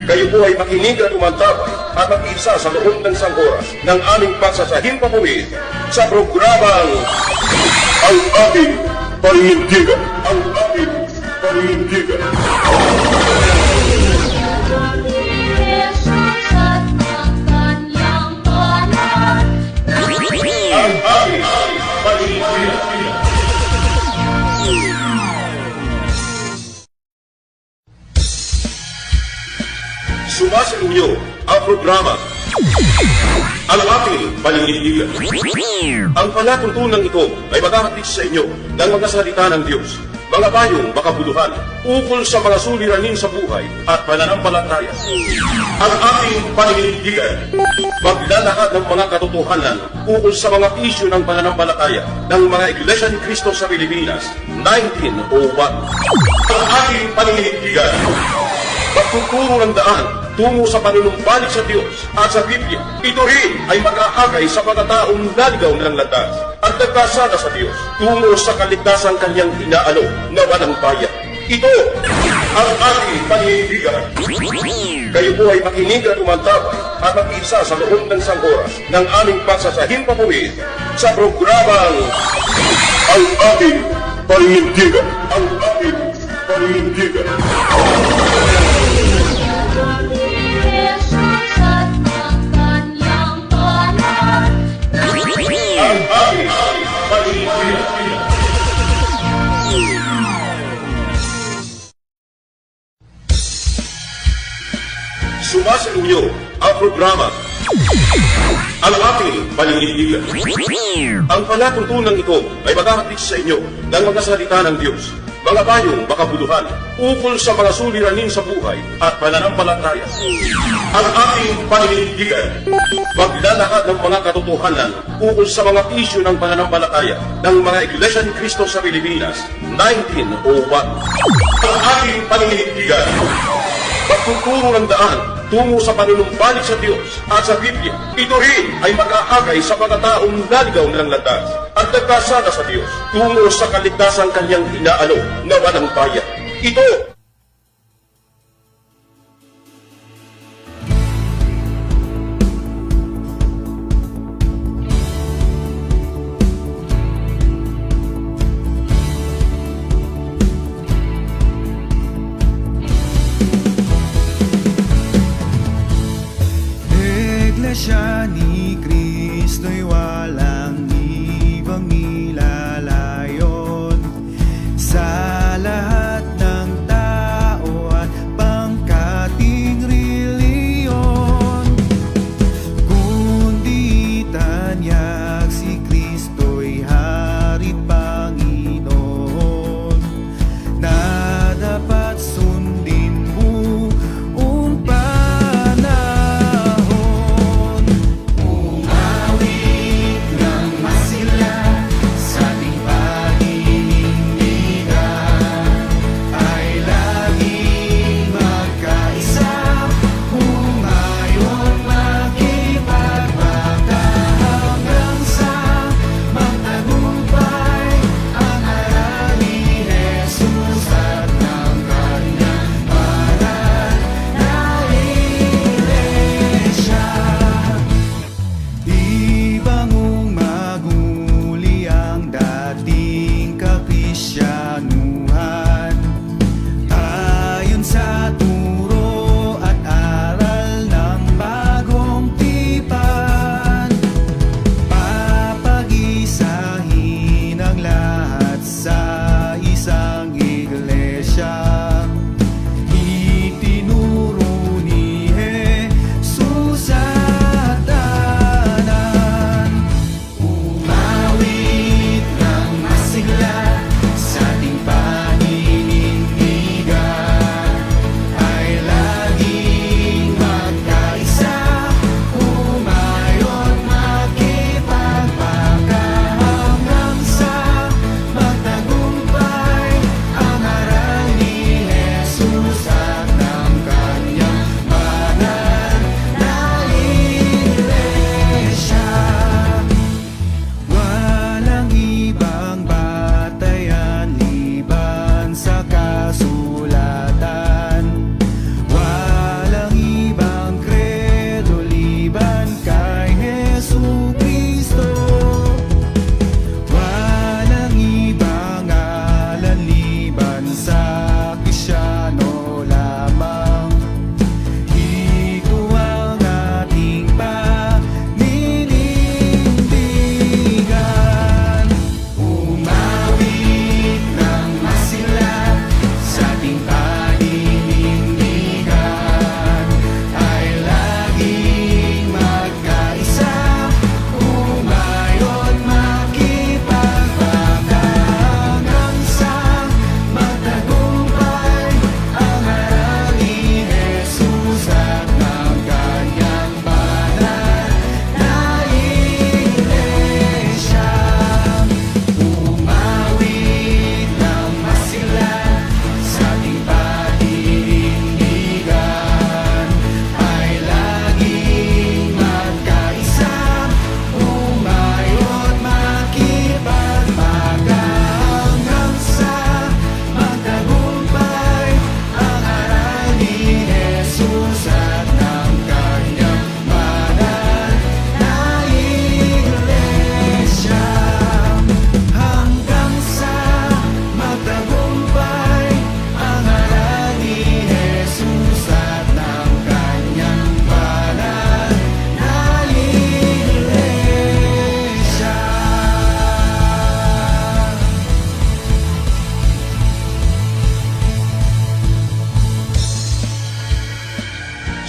Kayo po ay makinig at umantabay at mag-isa sa loob ng isang oras ng aming pagsasahimpapawid sa programang Ang Ating Paninindigan. Ang Ating Paninindigan. Ang Ating Paninindigan. Sumasa inyo ang programa Ang Ating Paninindigan. Ang palatuntunan ito ay maghahatid sa inyo ng mga salita ng Diyos, mga payong makabuluhan ukol sa mga suliranin sa buhay at pananampalataya. Ang Ating Paninindigan maglalahad ng mga katotohanan ukol sa mga isyu ng pananampalataya ng mga Iglesia ni Cristo sa Pilipinas 1901. Ang Ating Paninindigan magtuturo ng daan tungo sa panunumbalik sa Diyos at sa Biblia. Ito rin ay mag-aakay sa mga taong naligaw ng landas at nagkasala sa Diyos tungo sa kaligtasang kanyang inaalok na walang bayan. Ito ang ating paninindigan. Kayo po ay makinig at umantabay at mag-isa sa loob ng isang oras ng aming pagsasahimpapawid sa programang Ang Ating Paninindigan. Ang Ating Paninindigan. Sumasa inyo ang programa Ang Ating Paninindigan. Ang palatuntunan ito ay maghahatid sa inyo ng mga salita ng Diyos, mga payong makabuluhan ukol sa mga suliranin sa buhay at pananampalataya. Ang Ating Paninindigan maglalahad ng mga katotohanan ukol sa mga isyu ng pananampalataya ng mga Iglesia ni Cristo sa Pilipinas 1901. Ang Ating Paninindigan magtuturo ng daan tungo sa panunumbalik sa Diyos at sa Biblia. Ito rin ay mag-aakay sa mga taong naligaw ng landas at nagkasala sa Diyos tungo sa kaligtasang kanyang inaalok na walang bayan. Ito Iglesia ni Kristo'y walang ibang nilalayon sa lahat ng tao at pangkating reliyon, kundi tanyag si Kristo'y Hari Panginoon na dapat sundin buong panahon. Umawit ng masigla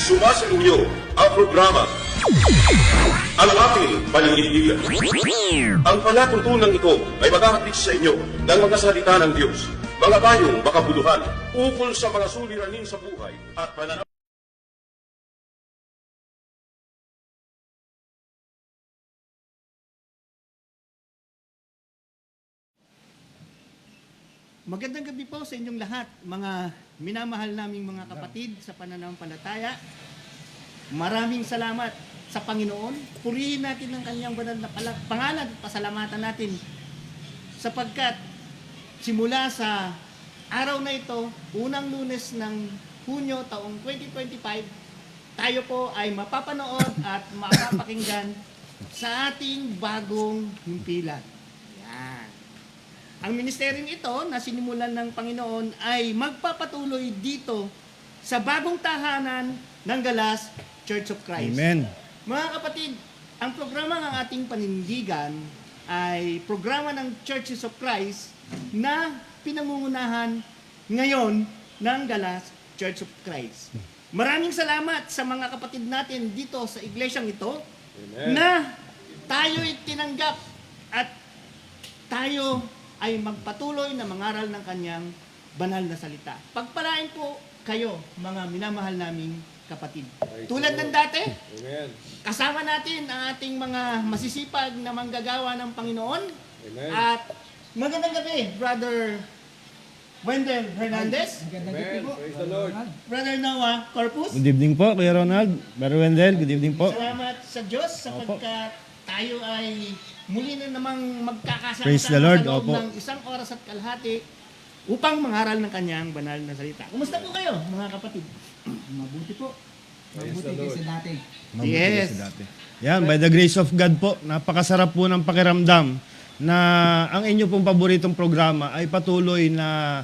Sumasalunyo ang programa Ang Ating Paninindigan. Ang palatuntunan ito ay maghahatid sa inyo ng mga salita ng Diyos, mga bayong makabuluhan ukol sa mga suliranin sa buhay at pananaw. Magandang gabi po sa inyong lahat, mga minamahal naming mga kapatid sa pananampalataya. Maraming salamat sa Panginoon. Purihin natin ang kanyang banal na pangalan at pasalamatan natin sapagkat simula sa araw na ito, unang Lunes ng Hunyo taong 2025, tayo po ay mapapanood at mapapakinggan sa ating bagong himpilan. Yan. Ang ministeryong ito na sinimulan ng Panginoon ay magpapatuloy dito sa bagong tahanan ng Galas Church of Christ. Amen. Mga kapatid, ang programa ng ating panindigan ay programa ng Churches of Christ na pinangungunahan ngayon ng Galas Church of Christ. Maraming salamat sa mga kapatid natin dito sa iglesyang ito. Amen. Na tayo'y tinanggap at tayo ay magpatuloy na mangaral ng kanyang banal na salita. Pagpalain po kayo, mga minamahal naming kapatid. Tulad ng dati, Amen. kasama natin ang ating mga masisipag na manggagawa ng Panginoon. Amen. At magandang gabi, Brother Wendell Hernandez, Amen. Praise the Lord. Brother Noah Corpus. Good evening po, Kuya Ronald. Brother Wendell, good evening po. Salamat sa Diyos sapagkat tayo ay muli na namang magkakasama Praise the sa Lord, loob opo. ng 1 oras at kalahati upang mangaral ng kanyang banal na salita. Kumusta po kayo, mga kapatid? Mabuti po. Praise Mabuti the Lord. kasi dati. Mabuti Yes. kasi dati. Yan, by the grace of God po, napakasarap po ng pakiramdam na ang inyo pong paboritong programa ay patuloy na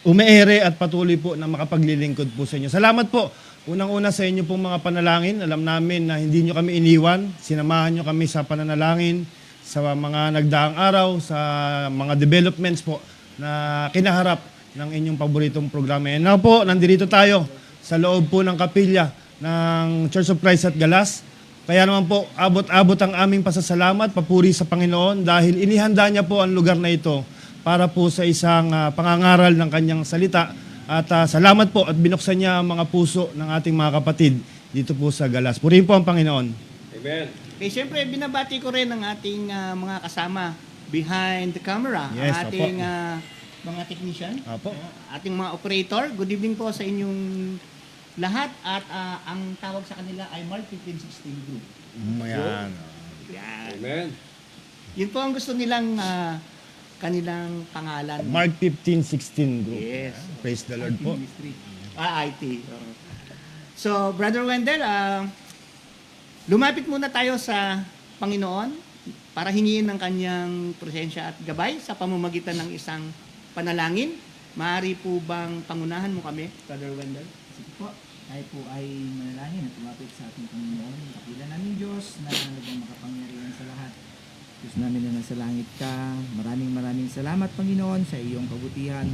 umeere at patuloy po na makapaglilingkod po sa inyo. Salamat po. Unang-una sa inyo pong mga panalangin. Alam namin na hindi nyo kami iniwan. Sinamahan nyo kami sa pananalangin, sa mga nagdaang araw, sa mga developments po na kinaharap ng inyong paboritong programa. And now po, nandito tayo sa loob po ng kapilya ng Church of Christ at Galas. Kaya naman po, abot-abot ang aming pasasalamat, papuri sa Panginoon dahil inihanda niya po ang lugar na ito para po sa isang pangangaral ng kanyang salita. At salamat po at binuksan niya ang mga puso ng ating mga kapatid dito po sa Galas. Purihin po ang Panginoon. Amen. Okay, siyempre, binabati ko rin ang ating mga kasama behind the camera. Yes, ang ating mga technician, Apo. ating mga operator. Good evening po sa inyong lahat at ang tawag sa kanila ay Mark 1516 Group. Ayan. Yan. Amen. Yun po ang gusto nilang kanilang pangalan. Mark 15:16 group. Yes. Praise the Lord po. Ministry. IT. So, Brother Wendell, lumapit muna tayo sa Panginoon para hingin ng kanyang presensya at gabay sa pamamagitan ng isang panalangin. Maaari po bang pangunahan mo kami, Brother Wendell? Sige po, tayo po ay manalangin at lumapit sa ating Panginoon. Kapila namin Diyos na naging makapangyarihan sa lahat. Diyos namin na nasa langit ka, maraming salamat Panginoon sa iyong kabutihan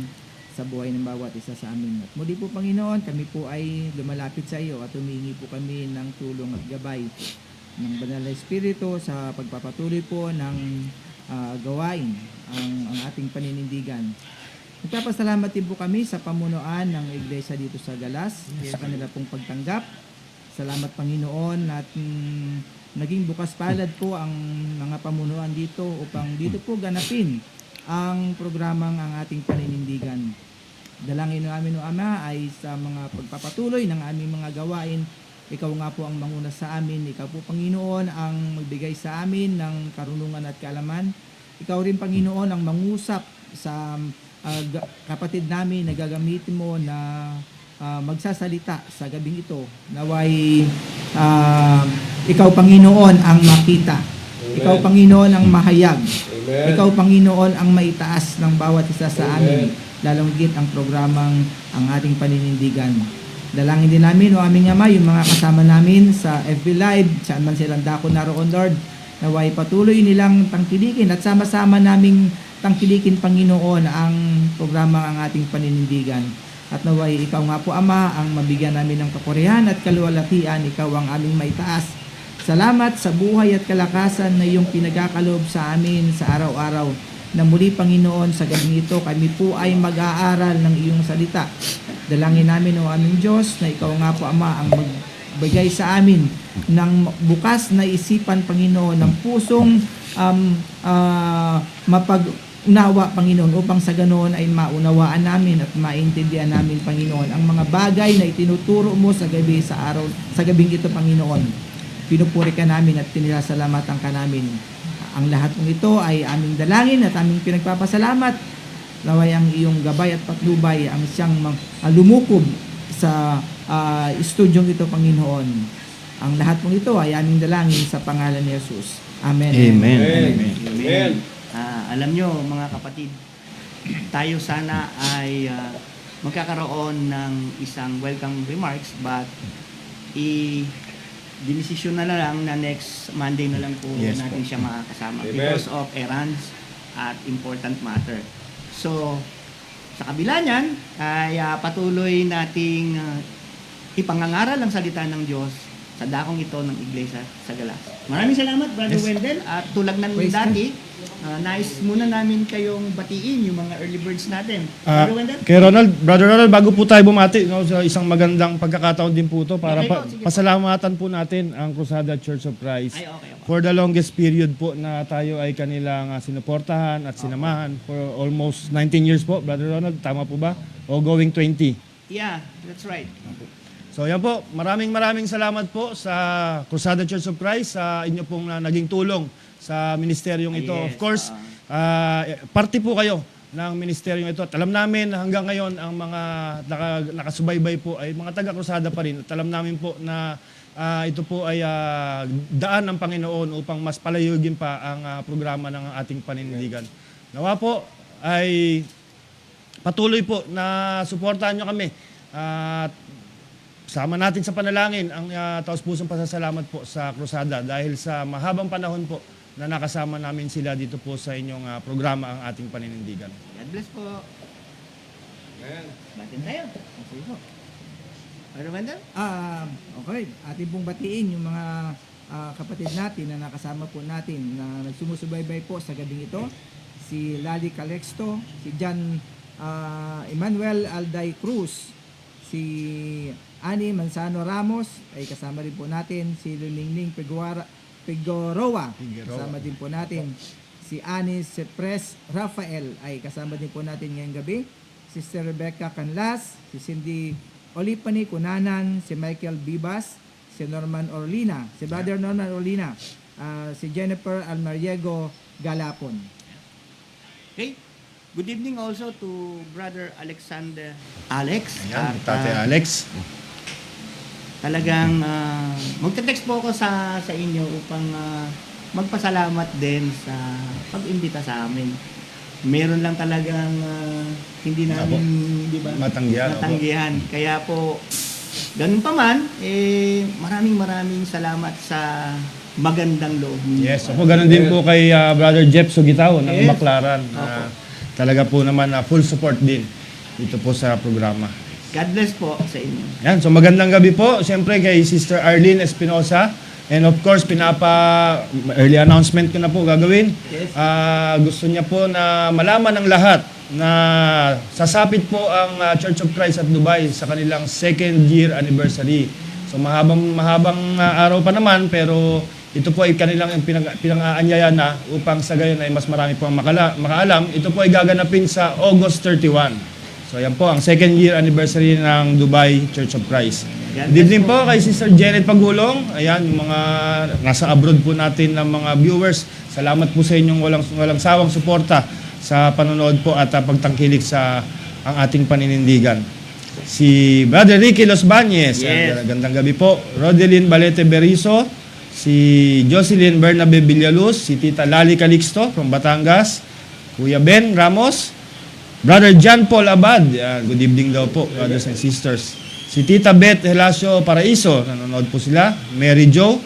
sa buhay ng bawat isa sa amin. At muli po Panginoon, kami po ay lumalapit sa iyo at humingi po kami ng tulong at gabay ng Banal na Espiritu sa pagpapatuloy po ng gawain ang ating paninindigan. Nagpapasalamat din po kami sa pamunuan ng iglesia dito sa Galas, sa kanila pong pagtanggap. Salamat Panginoon at naging bukas palad po ang mga pamunuan dito upang dito po ganapin ang programang ang ating paninindigan. Dalangin namin o Ama ay sa mga pagpapatuloy ng aming mga gawain. Ikaw nga po ang manguna sa amin. Ikaw po Panginoon ang magbigay sa amin ng karunungan at kaalaman. Ikaw rin Panginoon ang mangusap sa kapatid namin na gagamitin mo na magsasalita sa gabing ito. Naway ikaw Panginoon ang makita. Amen. Ikaw Panginoon ang mahayag. Amen. Ikaw Panginoon ang maitaas ng bawat isa sa amin. Lalong higit ang programang ang ating paninindigan. Dalangin din namin o aming Ama yung mga kasama namin sa FB Live, saan man silang dako naroon Lord, naway patuloy nilang tangkilikin at sama-sama naming tangkilikin Panginoon ang programang ang ating paninindigan. At naway ikaw nga po Ama ang mabigyan namin ng kapurihan at kaluwalhatian. Ikaw ang aming maitaas. Salamat sa buhay at kalakasan na iyong pinagkakaloob sa amin sa araw-araw. Na muli Panginoon sa gabing ito kami po ay mag-aaral ng iyong salita. Dalangin namin o aming Diyos na ikaw nga po Ama ang magbigay sa amin ng bukas na isipan Panginoon, ng pusong mapag-unawa Panginoon, upang sa ganoon ay maunawaan namin at maintindihan namin Panginoon ang mga bagay na itinuturo mo sa gabi sa araw, sa gabing ito Panginoon. Pinupuri ka namin at pinisasalamatan ka namin. Ang lahat ng ito ay aming dalangin at aming pinagpapasalamat. Naway ang iyong gabay at patnubay ang siyang lumukob sa estudyong ito Panginoon. Ang lahat ng ito ay aming dalangin sa pangalan ni Jesus. Amen. Amen. Amen. Amen. Alam nyo mga kapatid, tayo sana ay magkakaroon ng isang welcome remarks, but dinesisyon na lang na next Monday na lang po Yes natin siya makakasama Amen. because of errands at important matter. So, sa kabila niyan, ay patuloy nating ipangangaral ang salita ng Diyos sa dakong ito ng Iglesia sa Galas. Maraming salamat, Brother Yes. Wendell. At tulad ng Praise dati, nais muna namin kayong batiin yung mga early birds natin. Ah, Brother Wendell? kay Brother Ronald, bago po tayo bumati, no, sa isang magandang pagkakataon din po ito para Okay po, sige po. pasalamatan po natin ang Cruzada Church of Christ. Ay, okay. For the longest period po na tayo ay kanilang sinuportahan at sinamahan for almost 19 years po, Brother Ronald, tama po ba? O going 20? Yeah, that's right. So yan po, maraming salamat po sa Cruzada Church of Christ sa inyo pong naging tulong sa ministeryong ito. Yes, Of course, parte po kayo ng ministeryong ito. At alam namin na hanggang ngayon ang mga nakasubaybay po ay mga taga-Cruzada pa rin. At alam namin po na ito po ay daan ng Panginoon upang mas palayugin pa ang programa ng ating paninindigan. Nawa po ay patuloy po na suportahan nyo kami. At sama natin sa panalangin ang taos-pusong pasasalamat po sa Cruzada dahil sa mahabang panahon po na nakasama namin sila dito po sa inyong programa ang ating paninindigan. God bless po. Amen. Batin tayo. Okay po. Brother Wendell? Okay, ating pong batiin yung mga kapatid natin na nakasama po natin na nagsumusubaybay po sa gabing ito. Si Lali Calexto, si John Emmanuel Alday Cruz, si Ani Manzano Ramos, ay kasama rin po natin. Si Lulingning Figueroa, kasama din po natin. Si Ani Sepres Rafael, ay kasama din po natin ngayong gabi. Sister Rebecca Canlas, si Cindy Olipani Kunanan, si Michael Bibas, si Norman Orlina, si Brother Norman Orlina, si Jennifer Almariego Galapon. Okay. Good evening also to Brother Alexander Alex. Ayan, At, Tate Alex. Talagang magte-text po ako sa inyo upang magpasalamat din sa pag-imbita sa amin. Meron lang talagang hindi namin, di ba? Matanggihan. Kaya po, ganun pa man, maraming salamat sa magandang loob niyo. Yes, ako ganun din po kay Brother Jeff Sugitaw ng Yes. Baclaran. Talaga po naman full support din dito po sa programa. God bless po sa inyo. Yan, so magandang gabi po. Siyempre kay Sister Arlene Espinosa. And of course, early announcement ko na po gagawin. Yes. Gusto niya po na malaman ng lahat na sasapit po ang Church of Christ at Dubai sa kanilang 2nd year anniversary. So mahabang araw pa naman, pero ito po ay kanilang pinang-aanyaya na upang sa gayon ay mas marami po ang makaalam. Ito po ay gaganapin sa August 31. So yan po ang 2nd year anniversary ng Dubai Church of Christ. Good evening po kay Sister Janet Pagulong. Ayan, yung mga nasa abroad po natin ng mga viewers. Salamat po sa inyong walang sawang suporta sa panonood po at pagtangkilik sa ang ating paninindigan. Si Brother Ricky Los Bañez. Yes. Gandang gabi po. Rodeline Balete Berizo. Si Jocelyn Bernabe Villaluz. Si Tita Lali Calixto from Batangas. Kuya Ben Ramos. Brother John Paul Abad. Good evening daw po, brothers and sisters. Si Tita Beth Helacio Paraiso, nanonood po sila. Mary Jo,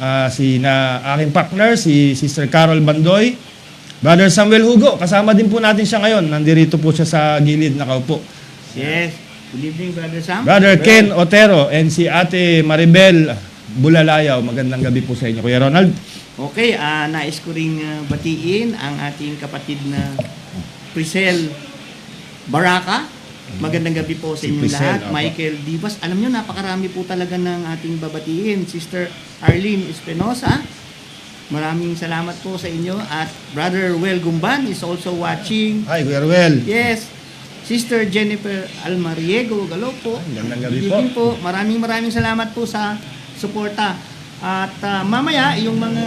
aking partner, si Sister Carol Bandoy. Brother Samuel Hugo, kasama din po natin siya ngayon. Nandirito po siya sa gilid, nakaupo. Yes. Good evening, Brother Sam. Brother Ken Otero and si Ate Maribel Bulalayaw. Magandang gabi po sa inyo, Kuya Ronald. Okay, nais ko ring batiin ang ating kapatid na Priscel Baraka. Magandang gabi po sa Si inyong Priscel, lahat. opo. Michael Divas. Alam nyo, napakarami po talaga ng ating babatiin. Sister Arlene Espinosa. Maraming salamat po sa inyo. At Brother Well Gumban is also watching. Hi, Kuya Ruel. Yes. Sister Jennifer Almariego Galopo. Magandang gabi Good po. evening po. Maraming salamat po sa suporta. At mamaya, yung mga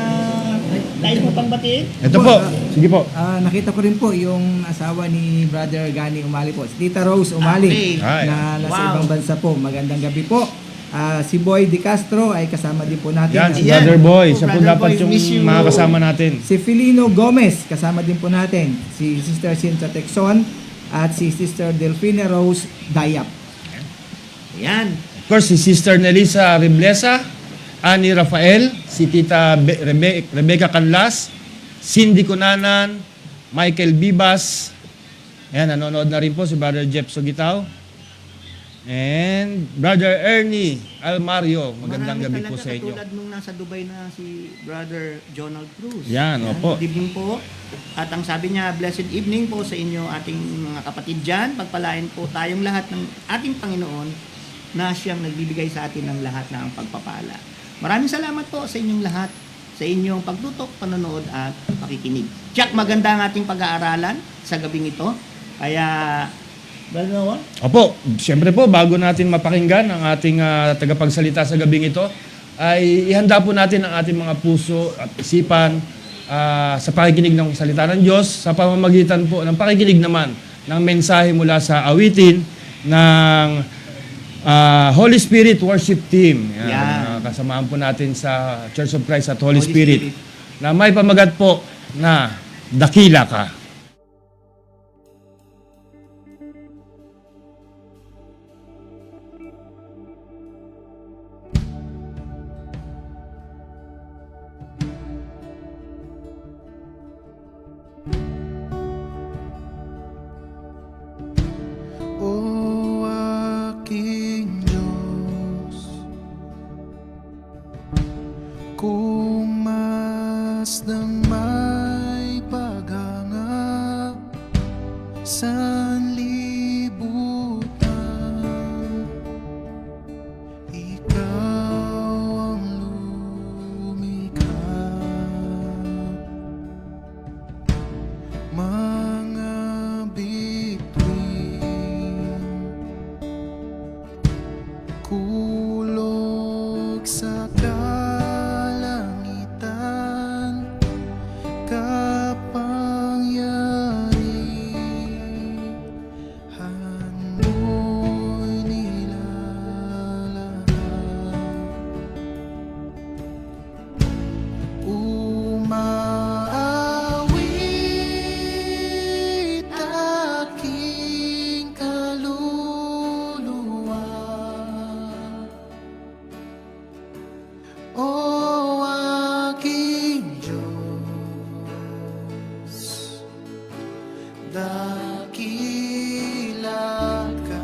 nais mo pang batiin? Ito po. Sige po. Nakita ko rin po yung asawa ni Brother Gani Umali po, si Tita Rose Umali, Okay. Hi. na nasa Wow. ibang bansa po. Magandang gabi po. Si Boy Di Castro ay kasama din po natin. Yan, si Yan. Brother Boy. Oh, Siya po Brother dapat Boy, yung miss you. mga kasama natin. Si Filino Gomez, kasama din po natin. Si Sister Cynthia Texon at si Sister Delfina Rose Dayap. Ayan. Of course, si Sister Nelisa Riblesa, Ani Rafael, si Tita Rebecca Canlas, Cindy Cunanan, Michael Bibas. Ayan, nanonood na rin po si Brother Jeff Sugitaw. And Brother Ernie Almario. Magandang gabi po talaga, sa inyo. Katulad nung nasa Dubai na si Brother Jonald Cruz. Yan, opo. Good evening po. At ang sabi niya, blessed evening po sa inyo ating mga kapatid dyan. Pagpalain po tayong lahat ng ating Panginoon na siyang nagbibigay sa atin ng lahat ng pagpapala. Maraming salamat po sa inyong lahat, sa inyong pagtutok, panonood at pakikinig. Jack, maganda ang ating pag-aaralan sa gabing ito. Kaya, Brother Noah? Opo, siyempre po, bago natin mapakinggan ang ating tagapagsalita sa gabing ito, ay ihanda po natin ang ating mga puso at isipan sa pakikinig ng salita ng Diyos, sa pamamagitan po ng pakikinig naman ng mensahe mula sa awitin ng Holy Spirit Worship Team. Yan. Kasamahan po natin sa Church of Christ at Holy Spirit na may pamagat po na Dakila Ka. O aking Diyos, kung masdang may paghanga sa libutan, ikaw ang lumikha. Mga bituin, kulog sa kalangitan, kapangyarihan mo'y nilalahad. Umaawit aking kaluluwa, O aking Diyos, dakila ka.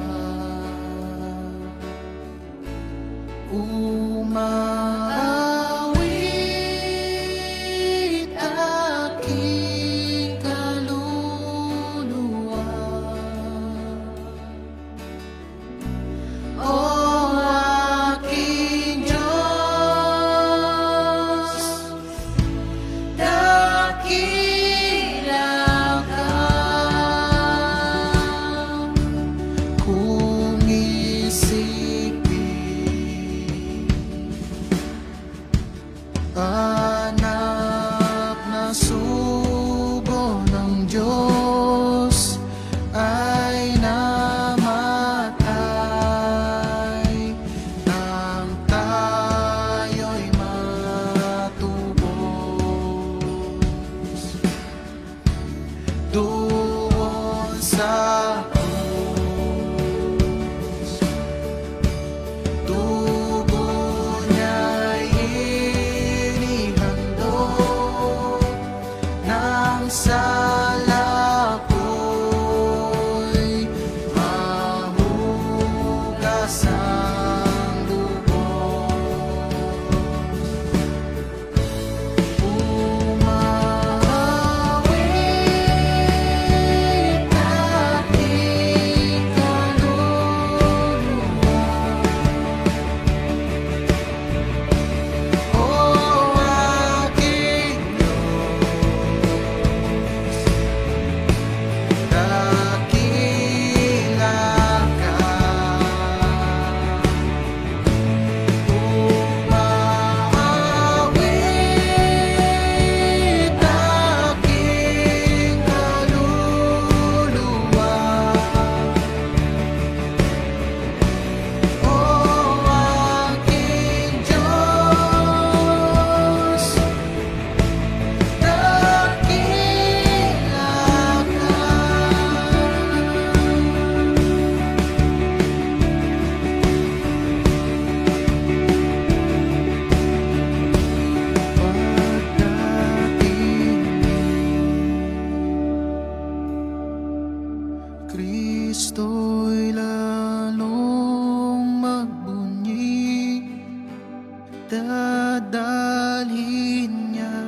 Umaawit aking kaluluwa, O aking Diyos, dakila ka. Kung isipin, anak na sugo ng Diyos ay namatay nang tayo'y matubos doon sa krus. Dugo niya'y Dadalhin niya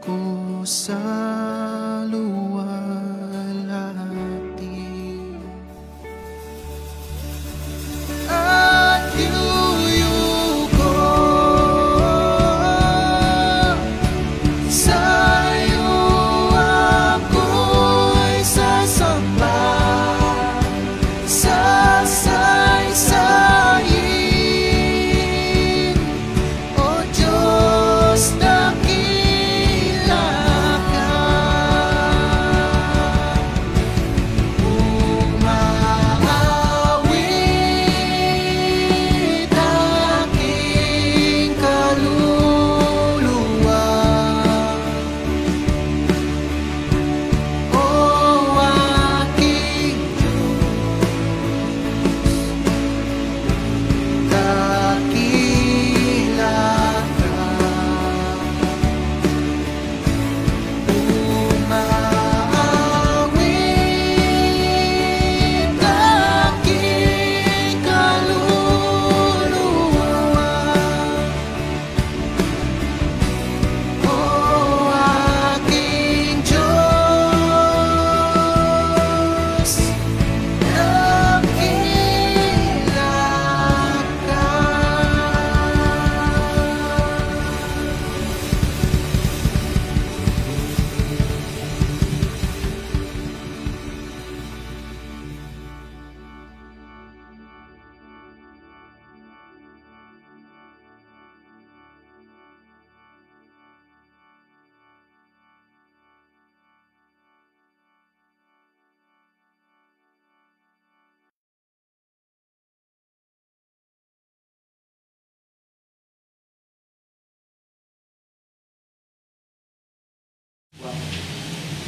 ko sa luwalhati at yuyuko sa'yo ako'y sasamba sasaysayin o Diyos dakila ka umaawit aking kaluluwa o aking dakila ka umaawit aking kaluluwa o aking Diyos dakila ka.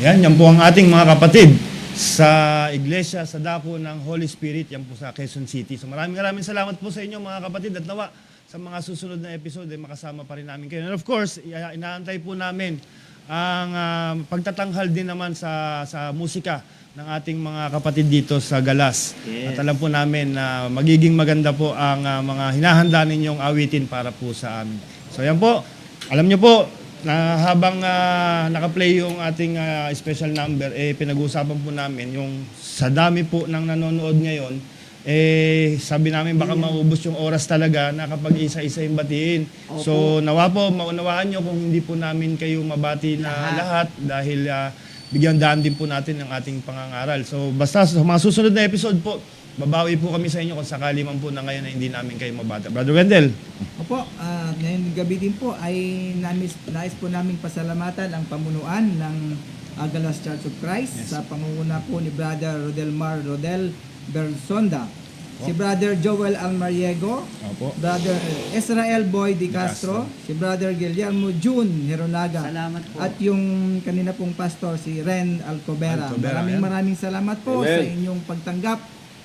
Yan po ang ating mga kapatid sa iglesia sa dako ng Holy Spirit, yan po sa Quezon City. So maraming salamat po sa inyo mga kapatid at nawa sa mga susunod na episode ay makasama pa rin namin kayo. And of course, inaantay po namin ang pagtatanghal din naman sa musika ng ating mga kapatid dito sa Galas. Yes. At alam po namin na magiging maganda po ang mga hinahanda ninyong awitin para po sa amin. So yan po, alam nyo po, na habang naka-play yung ating special number, pinag-uusapan po namin yung sa dami po ng nanonood ngayon, sabi namin baka maubos yung oras talaga na kapag isa-isa yung batiin. Opo. So nawa po, maunawaan nyo kung hindi po namin kayo mabati na lahat dahil bigyan daan din po natin ng ating pangangaral. So basta sa mga susunod na episode po, babawi po kami sa inyo kung sakali man po na ngayon na hindi namin kayo mabata. Brother Wendell. Opo, ngayong gabi din po ay nais po naming pasalamatan ang pamunuan ng Galas Church of Christ sa pangunguna po ni Brother Rodelmar Rodel Bersonda, si Brother Joel Almariego, Opo. Brother Israel Boy Di Castro, si Brother Guillermo June Heronaga, Salamat po. at yung kanina pong pastor si Ren Alcobera. Alcobera, Maraming salamat po Amen. sa inyong pagtanggap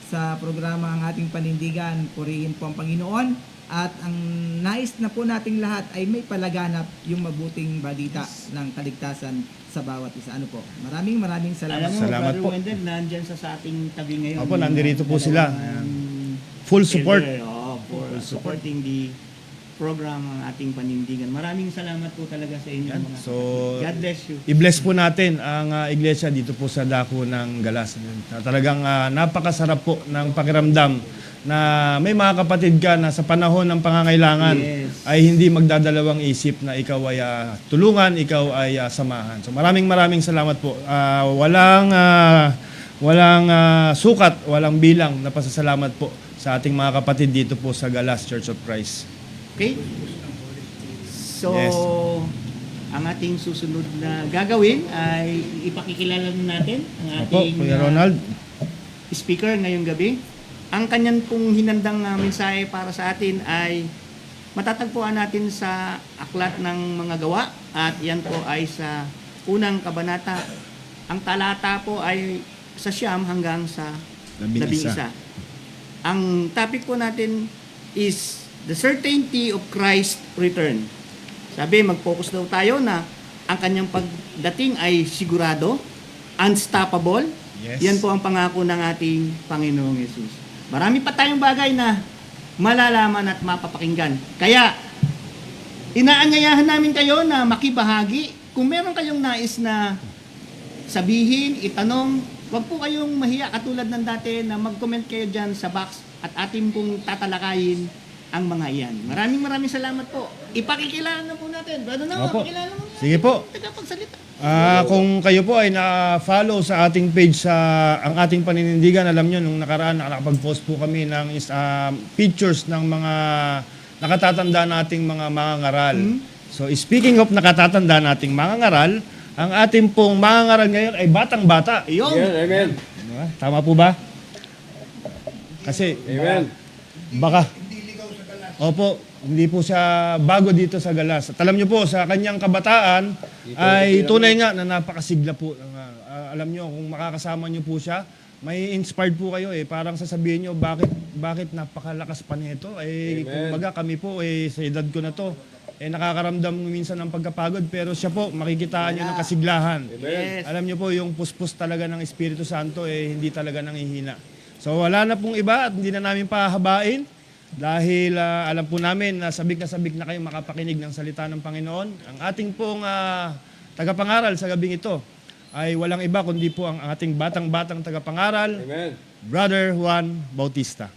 sa programa ang ating panindigan. Purihin po ang Panginoon at ang nais na po nating lahat ay may palaganap yung mabuting balita ng kaligtasan sa bawat isa. Ano po? Maraming salamat. Alam mo, Salamat Brother po. Wendell, nandyan sa ating tabi ngayon. Opo, nandirito po sila. Dalawang Full support. elder, for supporting the program ng ating panindigan. Maraming salamat po talaga sa inyo. Yan. Mga So, kapatid. God bless you. i-bless po natin ang iglesia dito po sa dako ng Galas. Talagang napakasarap po ng pakiramdam na may mga kapatid ka na sa panahon ng pangangailangan Yes. ay hindi magdadalawang isip na ikaw ay tulungan, ikaw ay samahan. So maraming salamat po. Walang sukat, walang bilang na pasasalamat po sa ating mga kapatid dito po sa Galas Church of Christ. Okay? So, Yes. ang ating susunod na gagawin ay ipakikilala natin ang Opo, ating Kuya Ronald. speaker ngayong gabi. Ang kanyang pong hinandang mensahe para sa atin ay matatagpuan natin sa Aklat ng Mga Gawa at yan po ay sa unang kabanata. Ang talata po ay sa 9 hanggang sa 11. Ang topic po natin is the certainty of Christ's return. Sabi, mag-focus daw tayo na ang kanyang pagdating ay sigurado, unstoppable. Yes. Yan po ang pangako ng ating Panginoong Yesus. Marami pa tayong bagay na malalaman at mapapakinggan. Kaya, inaanyayahan namin kayo na makibahagi. Kung meron kayong nais na sabihin, itanong, wag po kayong mahiya katulad ng dati na mag-comment kayo dyan sa box at atin pong tatalakayin ang mga iyan. Maraming salamat po. Ipakikilala na po natin. Brother Noah, Opo. pakilala mo na. Sige po. Tagapagsalita. Kung kayo po ay na-follow sa ating page sa ang ating paninindigan, alam nyo, nung nakaraan nakapag-post po kami ng pictures ng mga nakatatanda nating mga mangangaral. So speaking of nakatatanda nating mangangaral, ang ating pong mangangaral ngayon ay batang-bata. Ayun. Yan, amen. Diba? Tama po ba? Kasi Amen. baka Opo, hindi po siya bago dito sa Galas. At alam niyo po, sa kanyang kabataan ay tunay nga na napakasigla po. Alam niyo, kung makakasama niyo po siya, may inspired po kayo eh. Parang sasabihin niyo, bakit napakalakas pa nito? Amen. Eh, kumbaga kami po, sa edad ko na to, nakakaramdam minsan ng pagkapagod, pero siya po, makikitaan niyo ng kasiglahan. Yes. Alam niyo po, yung puspos talaga ng Espiritu Santo, hindi talaga nanghihina. So wala na pong iba at hindi na namin pahabain. Dahil alam po namin na sabik na kayo makapakinig ng salita ng Panginoon. Ang ating pong tagapangaral sa gabing ito ay walang iba kundi po ang ating batang-batang tagapangaral, Amen. Brother Juan Bautista.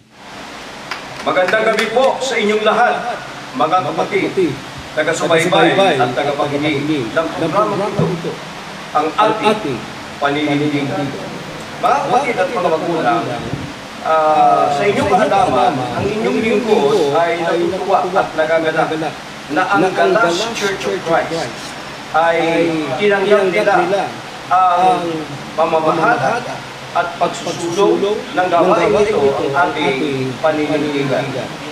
Magandang gabi po sa inyong lahat, mga kapatid, taga-subaybay at tagapakinig ng programa ito, ang ating paninindigan. Mga kapatid at mga magulang, sa inyong kaalaman, ang inyong lingkod ay natutuwa at nagaganap na ang Galas Church of Christ ay tinanggap nila ang pamamahala at pagsusulong ng gawain ito ang ating paninindigan.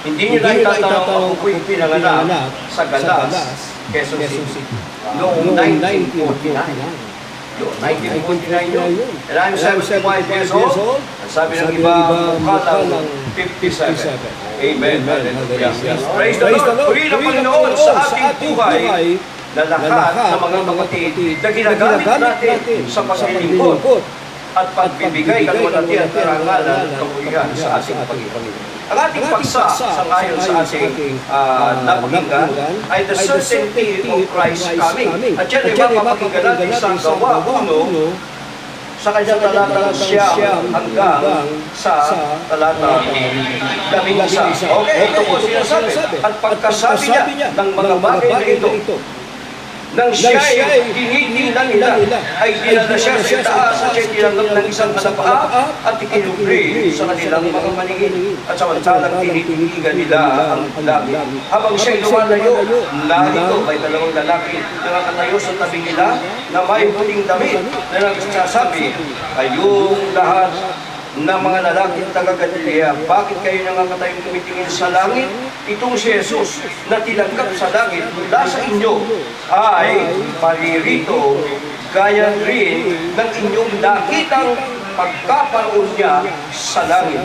Hindi nyo na itatanong kung ako'y pinanganak sa Galas, Quezon City, noong 1949. Noong 1949 yun. And I'm 75 years old. At sabi ng iba, mukha lang 57. Amen. Hallelujah. Praise the Lord. Puri ng Panginoon sa ating buhay na lahat ng mga kapatid na ginagamit natin sa paglilingkod at pagbibigay kalwalhatian at karangalan at kabuhian sa ating Panginoon. Ang ating paksa sa ngayon sa ating napakinggan ay the certainty of Christ coming. At yan ay mapapakinggan natin sa Gawa 1 sa kanyang talatang 9 hanggang sa talatang 11. Okay, ito po sinasabi. At pagkasabi niya ng mga bagay na ito, nang siya'y tinitingnan nila, ay dinala siya sa itaas at siya'y tinanggap ng isang kalapaa at ikinubri sa kanilang mga maningin. At samantalang tinitinigan nila ang langit. Habang siya'y lumalayo, narito may dalawang lalaki na nakatayo sa tabi nila na may puting damit na nagsasabi, kayong lahat na mga lalaking taga-Galilea, bakit kayo nangangatayong tumitingin sa langit? Itong si Jesus na tinanggap sa langit mula sa inyo ay paririto gaya rin ng inyong nakitang pagkaparoon niya sa langit.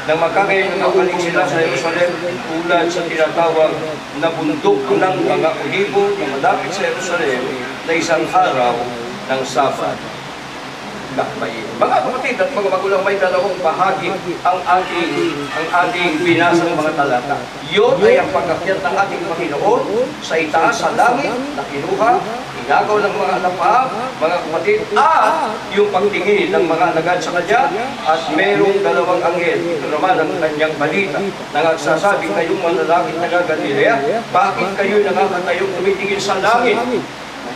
Nang magkakaroon ng makaling sila sa Jerusalem, tulad sa tinatawag na bundok ng mga Olibo na malapit sa Jerusalem na isang araw ng Sabat. Mga kapatid at mga magulang, may dalawang bahagi ang ating binasa ng mga talata. Yun ay ang pagkakyat ng ating Panginoon sa itaas sa langit na kinuha, inagaw ng mga alapahab, mga kapatid, at yung pagtingin ng mga alagad sa kanya, at merong dalawang anghel. Ito naman ang kanyang balita na nagsasabi, kayong mga lalaking taga-Galilea, bakit kayo nangangatayong tumitingin sa langit?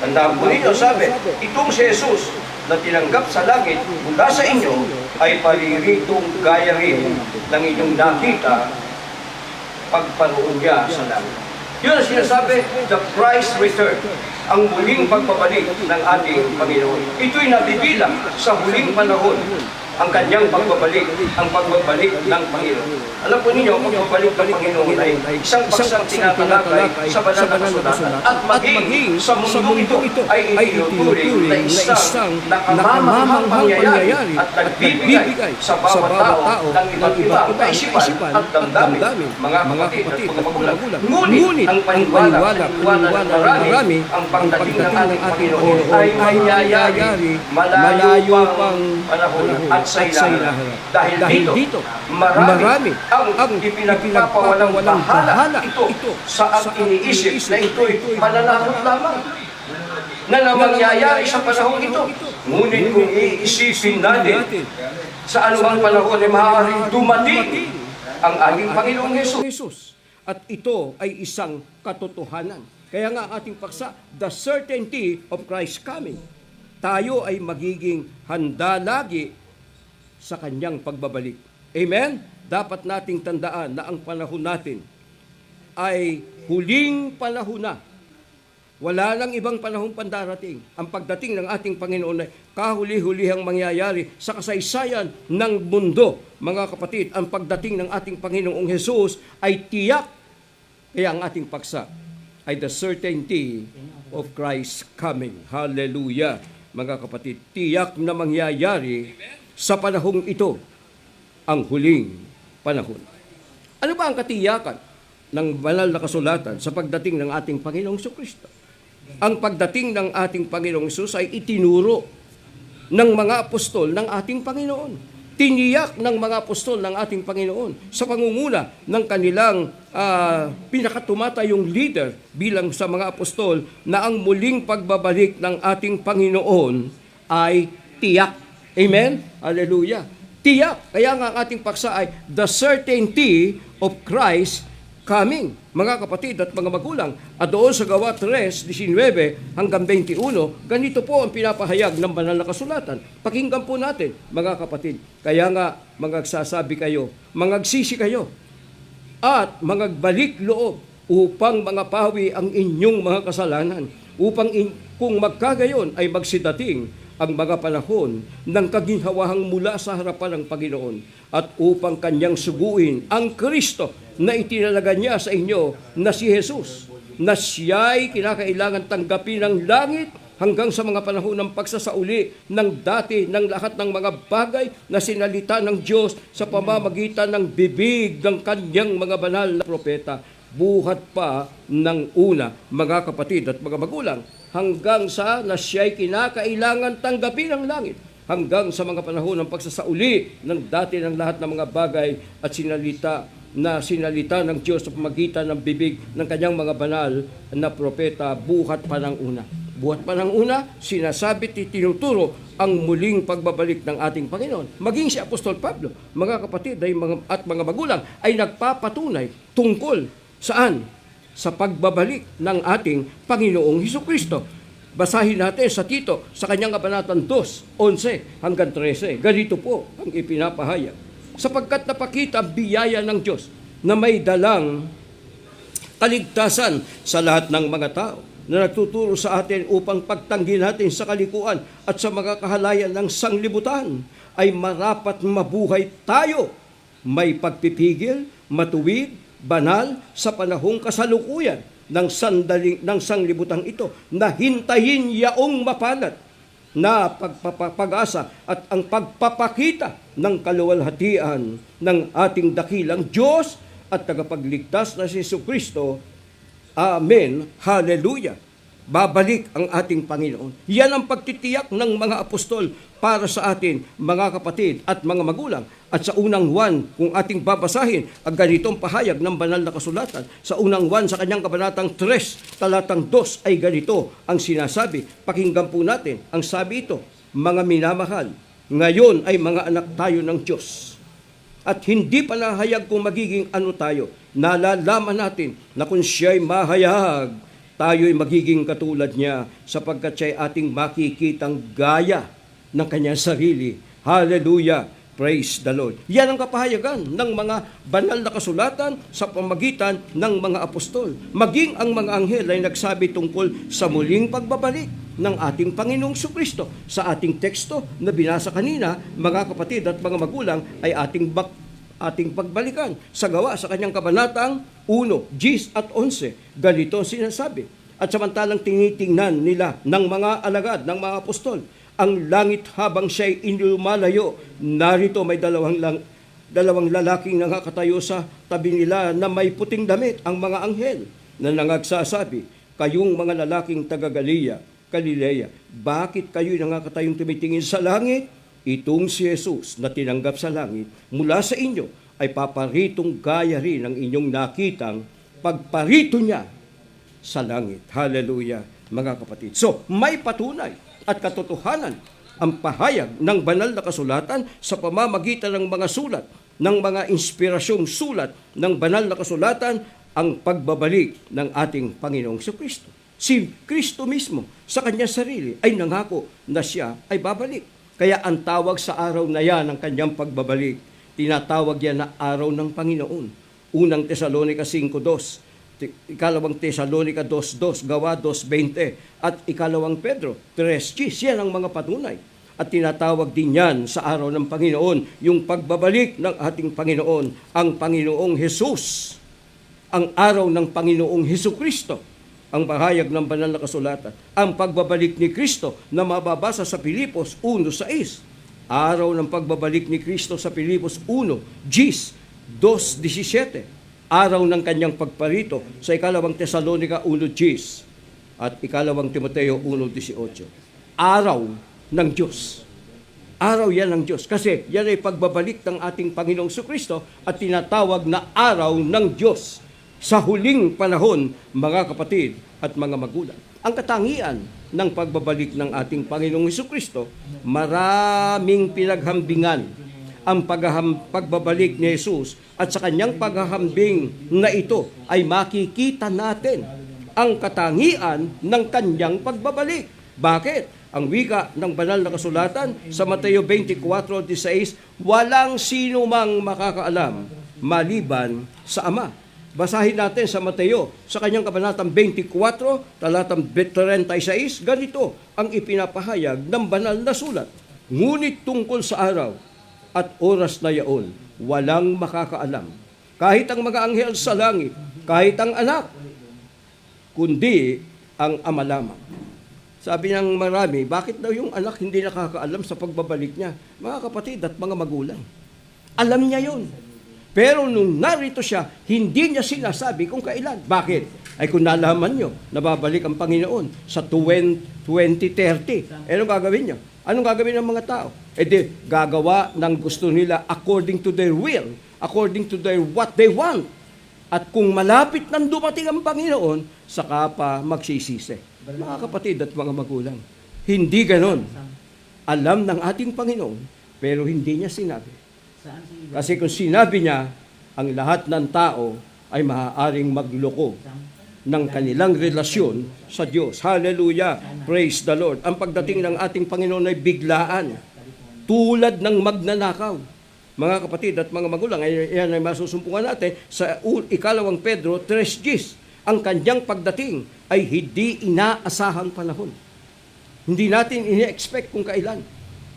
Tandaan po ninyo, sabi, itong si Jesus na tinanggap sa langit mula sa inyo ay pariritong gaya rin ng inyong nakita pagparoon niya sa langit. Yun ang sinasabi, the Christ return, ang huling pagbabalik ng ating Panginoon. Ito'y nabibilang sa huling panahon ang kanyang pagbabalik, ang pagbabalik ng Panginoon. Alam po ninyo, ang pagbabalik ng Panginoon ay isang paksang tinatalakay sa banal na kasulatan at maging sa mundong ito ay itinuturing na isang nakamamahang pangyayari at nagbibigay sa bawat tao ng iba't ibang kaisipan at damdamin, mga kapatid at mga magulang. Ngunit ang paniwala ng marami, ang pagdating ng ating Panginoon ay mangyayari malayo pang panahon at sa ilahan. Dahil dito, marami ang ipinagpapawalang bahala ito sa ang iniisip na ito'y mananakot lamang na mangyayari sa panahon ito. Ngunit kung iisipin natin, sa anumang panahon ay maaaring dumating ang ating Panginoong Hesus. At ito ay isang katotohanan. Kaya nga ating paksa, the certainty of Christ's coming. Tayo ay magiging handa lagi sa kanyang pagbabalik. Amen? Dapat nating tandaan na ang panahon natin ay huling panahon na. Wala nang ibang panahong pandarating. Ang pagdating ng ating Panginoon ay kahuli-hulihang mangyayari sa kasaysayan ng mundo. Mga kapatid, ang pagdating ng ating Panginoong Hesus ay tiyak. Kaya ang ating paksa ay the certainty of Christ's coming. Hallelujah. Mga kapatid, tiyak na mangyayari sa panahong ito ang huling panahon. Ano ba ang katiyakan ng banal na kasulatan sa pagdating ng ating Panginoong Jesucristo? Ang pagdating ng ating Panginoong Hesus ay itinuro ng mga apostol ng ating Panginoon. Tiniyak ng mga apostol ng ating Panginoon sa pangunguna ng kanilang pinakatumatayong leader bilang sa mga apostol na ang muling pagbabalik ng ating Panginoon ay tiyak. Amen? Hallelujah. Tiyak. Kaya nga ang ating paksa ay the certainty of Christ coming. Mga kapatid at mga magulang, at doon sa Gawa 3:19 hanggang 21, ganito po ang pinapahayag ng banal na kasulatan. Pakinggan po natin, mga kapatid. Kaya nga, magsasabi kayo, mangagsisi kayo, at mangagbalik loob upang mangapawi ang inyong mga kasalanan, upang kung magkagayon ay magsidating ang mga panahon ng kaginhawahang mula sa harapan ng Panginoon at upang kanyang suguin ang Kristo na itinalaga niya sa inyo na si Jesus, na siya'y kinakailangan tanggapin ng langit hanggang sa mga panahon ng pagsasauli ng dati ng lahat ng mga bagay na sinalita ng Diyos sa pamamagitan ng bibig ng kanyang mga banal na propeta. Buhat pa ng una, mga kapatid at mga magulang, hanggang sa na siya'y kinakailangan tanggapin ng langit, hanggang sa mga panahon ng pagsasauli ng dati ng lahat ng mga bagay at sinalita ng Diyos sa pamamagitan ng bibig ng kanyang mga banal na propeta. Buhat pa ng una. Buhat pa ng una, sinasabi at tinuturo ang muling pagbabalik ng ating Panginoon. Maging si Apostol Pablo, mga kapatid at mga magulang, ay nagpapatunay tungkol saan? Sa pagbabalik ng ating Panginoong Hesukristo. Basahin natin sa Tito, sa kanyang kabanatang 2:11 hanggang 13. Ganito po ang ipinapahayag. Sapagkat napakita ang biyaya ng Diyos na may dalang kaligtasan sa lahat ng mga tao na nagtuturo sa atin upang pagtanggi natin sa kalikuan at sa mga kahalayan ng sanglibutan ay marapat mabuhay tayo, may pagpipigil, matuwid, banal sa panahong kasalukuyan ng sanglibutang ito na hintayin yaong mapalad na pag-asa at ang pagpapakita ng kaluwalhatian ng ating dakilang Diyos at tagapagligtas na si Jesucristo. Amen. Hallelujah. Babalik ang ating Panginoon. Yan ang pagtitiyak ng mga apostol para sa atin, mga kapatid at mga magulang. At sa unang 1, kung ating babasahin, ang ganitong pahayag ng banal na kasulatan, sa unang 1 sa kanyang kabanatang 3, talatang 2 ay ganito ang sinasabi. Pakinggan po natin ang sabi ito, mga minamahal, ngayon ay mga anak tayo ng Diyos. At hindi pa nahayag kung magiging ano tayo. Nalalaman natin na kung siya'y mahayag, tayo'y magiging katulad niya sapagkat siya'y ating makikitang gaya ng kanyang sarili. Hallelujah! Praise the Lord. Yan ang kapahayagan ng mga banal na kasulatan sa pamagitan ng mga apostol. Maging ang mga anghel ay nagsabi tungkol sa muling pagbabalik ng ating Panginoong Jesucristo. Sa ating teksto na binasa kanina, mga kapatid at mga magulang, ay ating pagbalikan. Sa Gawa, sa kanyang kabanatang 1, 10 at 11, ganito sinasabi. At samantalang tinitingnan nila ng mga alagad, ng mga apostol, ang langit habang siya'y inilumalayo, narito may dalawang lalaking nakatayo sa tabi nila na may puting damit, ang mga anghel na nangagsasabi, kayong mga lalaking taga Galilea, bakit kayo'y nakatayong tumitingin sa langit? itong si Jesus na tinanggap sa langit mula sa inyo ay paparitong gaya rin ng inyong nakitang pagparito niya sa langit. Hallelujah, mga kapatid. So, may patunay at katotohanan ang pahayag ng banal na kasulatan sa pamamagitan ng mga sulat, ng mga inspirasyong sulat ng banal na kasulatan, ang pagbabalik ng ating Panginoong Kristo. Si Kristo mismo sa kanyang sarili ay nangako na siya ay babalik. Kaya ang tawag sa araw na yan ng kanyang pagbabalik, tinatawag yan na araw ng Panginoon. Unang Tesalonica 5:2, ikalawang Tesalonica 2:2, Gawa 2:20, at ikalawang Pedro 3:10. Yan ang mga patunay. At tinatawag din yan sa araw ng Panginoon, yung pagbabalik ng ating Panginoon, ang Panginoong Jesus, ang araw ng Panginoong Hesukristo, ang bahayag ng banal na kasulatan, ang pagbabalik ni Kristo na mababasa sa Pilipos 1:6. Araw ng pagbabalik ni Kristo sa Pilipos 2:17. Araw ng kanyang pagparito sa ikalawang Tesalonica 1:10 at ikalawang Timoteo 1:18. Araw ng Diyos. Araw yan ng Diyos. Kasi yan ay pagbabalik ng ating Panginoong Kristo at tinatawag na araw ng Diyos sa huling panahon, mga kapatid at mga magulang. Ang katangian ng pagbabalik ng ating Panginoong Kristo, maraming pinaghambingan ang pagbabalik ni Jesus at sa kanyang paghahambing na ito ay makikita natin ang katangian ng kanyang pagbabalik. Bakit? Ang wika ng banal na kasulatan sa Mateo 24:16, walang sino mang makakaalam maliban sa Ama. Basahin natin sa Mateo, sa kanyang kabanatang 24, talatang 36, ganito ang ipinapahayag ng banal na sulat. Ngunit tungkol sa araw at oras na yaon, walang makakaalam. Kahit ang mga anghel sa langit, kahit ang anak, kundi ang Ama lamang. Sabi ng marami, bakit daw yung anak hindi nakakaalam sa pagbabalik niya? Mga kapatid at mga magulang, alam niya yun. Pero nung narito siya, hindi niya sinasabi kung kailan. Bakit? Ay kung nalaman nyo, nababalik ang Panginoon sa 2030. Anong gagawin niyo? Anong gagawin ng mga tao? E di, gagawa ng gusto nila according to their will, according to their what they want. At kung malapit nang dumating ang Panginoon, saka pa magsisisi. Mga kapatid at mga magulang, hindi ganon. Alam ng ating Panginoon, pero hindi niya sinabi. Kasi kung sinabi niya, ang lahat ng tao ay maaaring magloko ng kanilang relasyon sa Diyos. Hallelujah! Praise the Lord! Ang pagdating ng ating Panginoon ay biglaan, tulad ng magnanakaw. Mga kapatid at mga magulang, yan ay masusumpungan natin sa ikalawang Pedro 3:10. Ang kanyang pagdating ay hindi inaasahang panahon. Hindi natin ini-expect kung kailan.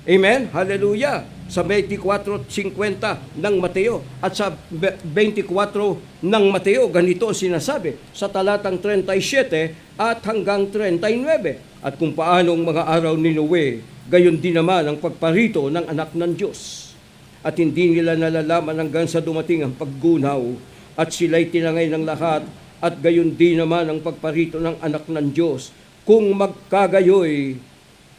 Amen? Hallelujah! Sa 24:50 ng Mateo at sa 24 ng Mateo, ganito ang sinasabi sa talatang 37 at hanggang 39. At kung paano ang mga araw ni Noe, gayon din naman ang pagparito ng anak ng Diyos. At hindi nila nalalaman hanggang sa dumating ang paggunaw at sila'y tinangay ng lahat at gayon din naman ang pagparito ng anak ng Diyos kung magkagayoy.